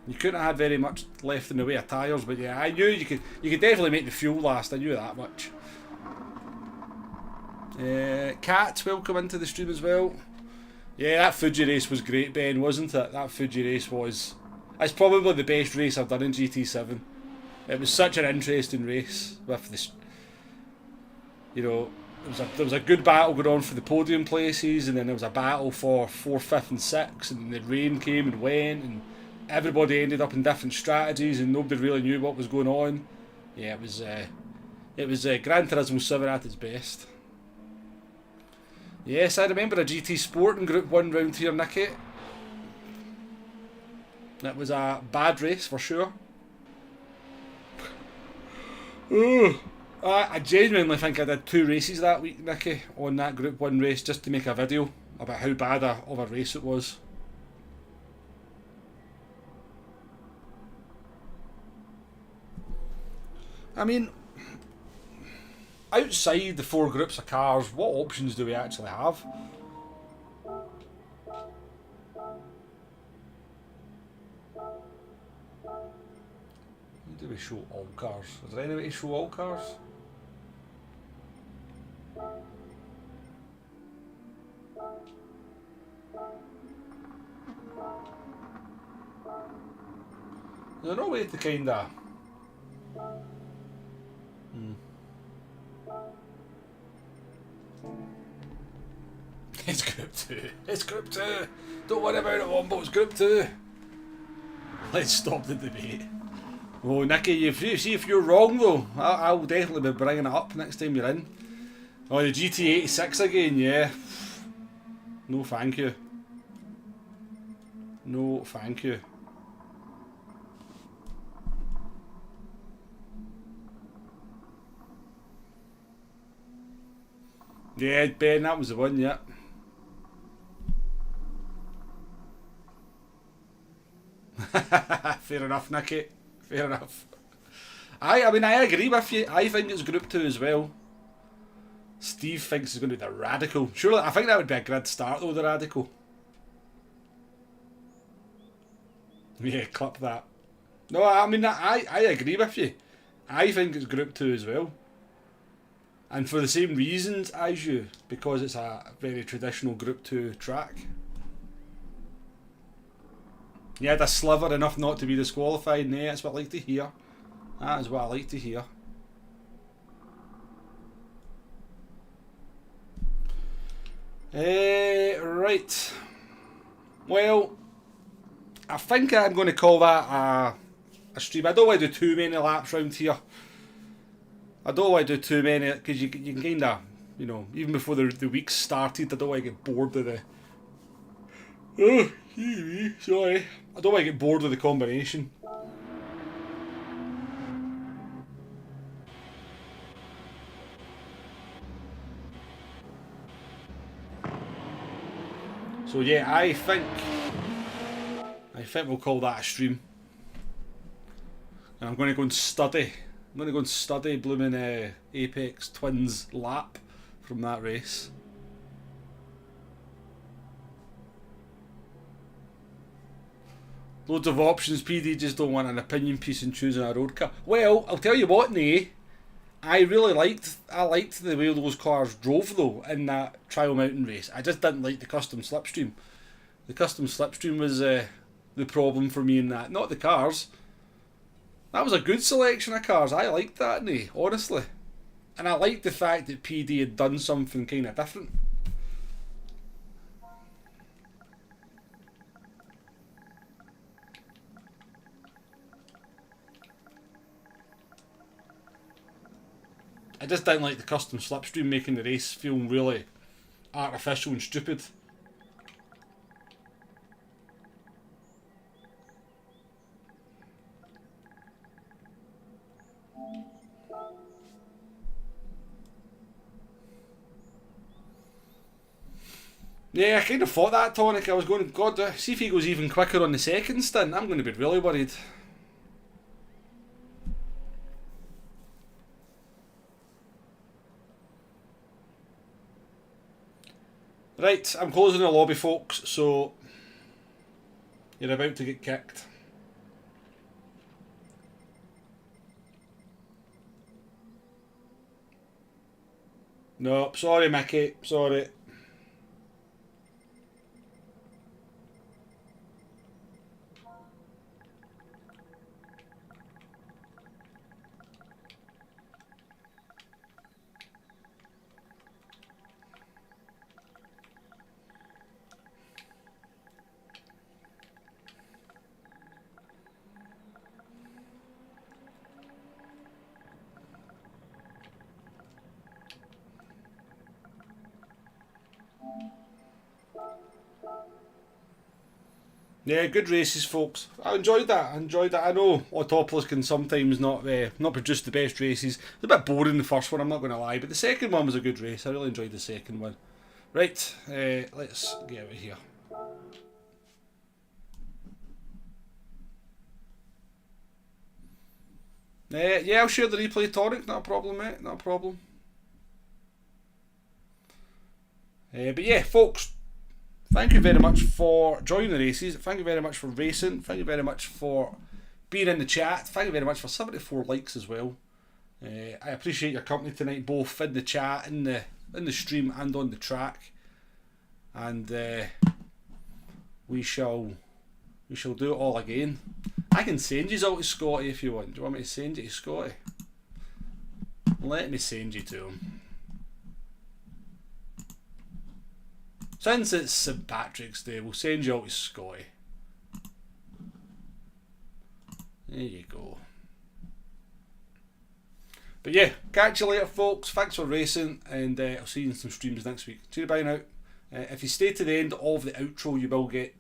You couldn't have had very much left in the way of tyres, but yeah, I knew you could definitely make the fuel last, I knew that much. Cat, welcome into the stream as well. Yeah, that Fuji race was great, Ben, wasn't it? That Fuji race was... It's probably the best race I've done in GT7. It was such an interesting race with this... You know, there was a good battle going on for the podium places, and then there was a battle for 4th, 5th and 6th, and the rain came and went, and everybody ended up in different strategies, and nobody really knew what was going on. Yeah, it was Gran Turismo 7 at its best. Yes, I remember a GT Sport in Group 1 round here, Nicky. That was a bad race for sure. I genuinely think I did 2 races that week, Nicky, on that Group 1 race just to make a video about how bad of a race it was. I mean, outside the 4 groups of cars, what options do we actually have? Do we show all cars? Is there any way to show all cars? Is there no way to kinda... It's Group 2. It's Group 2. Don't worry about it, Wombles. It's Group 2. Let's stop the debate. Oh, Nicky, if you're wrong though, I'll definitely be bringing it up next time you're in. Oh, the GT86 again, yeah. No, thank you. No, thank you. Yeah, Ben, that was the one, yeah. Fair enough, Nicky. Fair enough. I mean, I agree with you. I think it's Group 2 as well. Steve thinks it's going to be the Radical. Surely, I think that would be a grid start though, the Radical. Yeah, clip that. No, I mean, I agree with you. I think it's Group 2 as well. And for the same reasons as you, because it's a very traditional Group 2 track. You had a sliver enough not to be disqualified. Nah, that's what I like to hear. That is what I like to hear. Right. Well, I think I'm going to call that a stream. I don't want to do too many laps round here. I don't want to do too many, because you can kind of, you know, even before the week started, I don't want to get bored of the... Oh, sorry. I don't want to get bored of the combination. So yeah, I think we'll call that a stream. And I'm going to go and study. I'm going to go and study blooming Apex Twins lap from that race. Loads of options. PD just don't want an opinion piece in choosing a road car. Well, I'll tell you what, Nay. I liked the way those cars drove though in that trial mountain race. I just didn't like the custom slipstream. The custom slipstream was the problem for me in that, not the cars. That was a good selection of cars. I liked that, Nay, honestly. And I liked the fact that PD had done something kind of different. I just didn't like the custom slipstream making the race feel really artificial and stupid. Yeah, I kind of thought that, Tonic. I was going, God, see if he goes even quicker on the second stint. I'm going to be really worried. Right, I'm closing the lobby, folks, so you're about to get kicked. No, sorry, Mickey, sorry. Yeah, good races, folks. I enjoyed that. I know Autopolis can sometimes not produce the best races. It's a bit boring the first one, I'm not going to lie, but the second one was a good race. I really enjoyed the second one. Right, let's get out of here. Yeah, I'll share the replay, Tonic. Not a problem, mate. Not a problem. But yeah, folks, thank you very much for joining the races. Thank you very much for racing. Thank you very much for being in the chat. Thank you very much for 74 likes as well. I appreciate your company tonight, both in the chat, in the stream, and on the track. And we shall do it all again. I can send you out to Scotty if you want. Do you want me to send you to Scotty? Let me send you to him. Since it's St. Patrick's Day, we'll send you out to Scotty. There you go. But yeah, catch you later, folks. Thanks for racing, and I'll see you in some streams next week. See you, bye now. If you stay to the end of the outro, you will get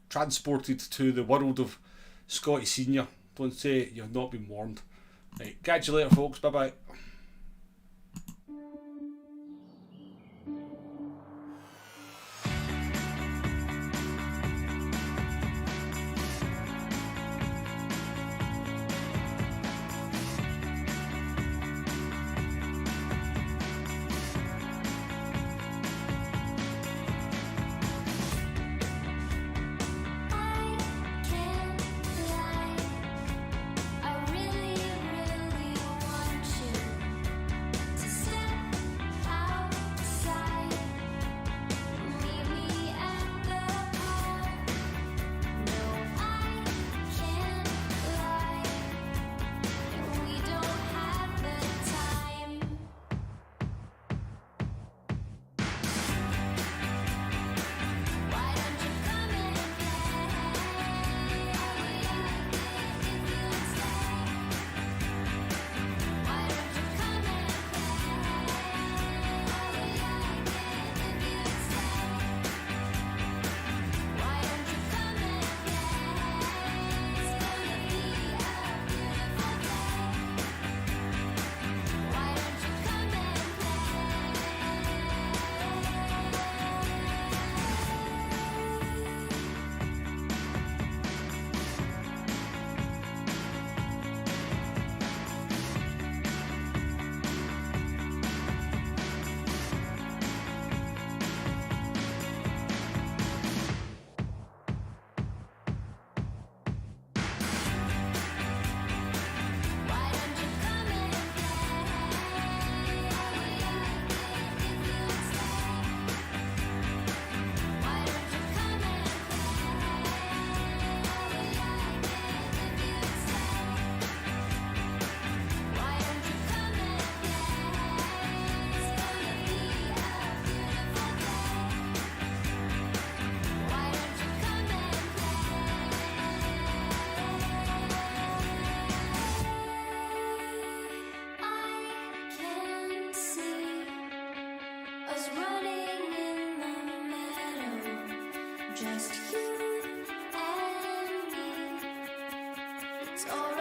transported to the world of Scotty Senior. Don't say you've not been warned. Right, catch you later, folks. Bye bye. Just you and me. It's all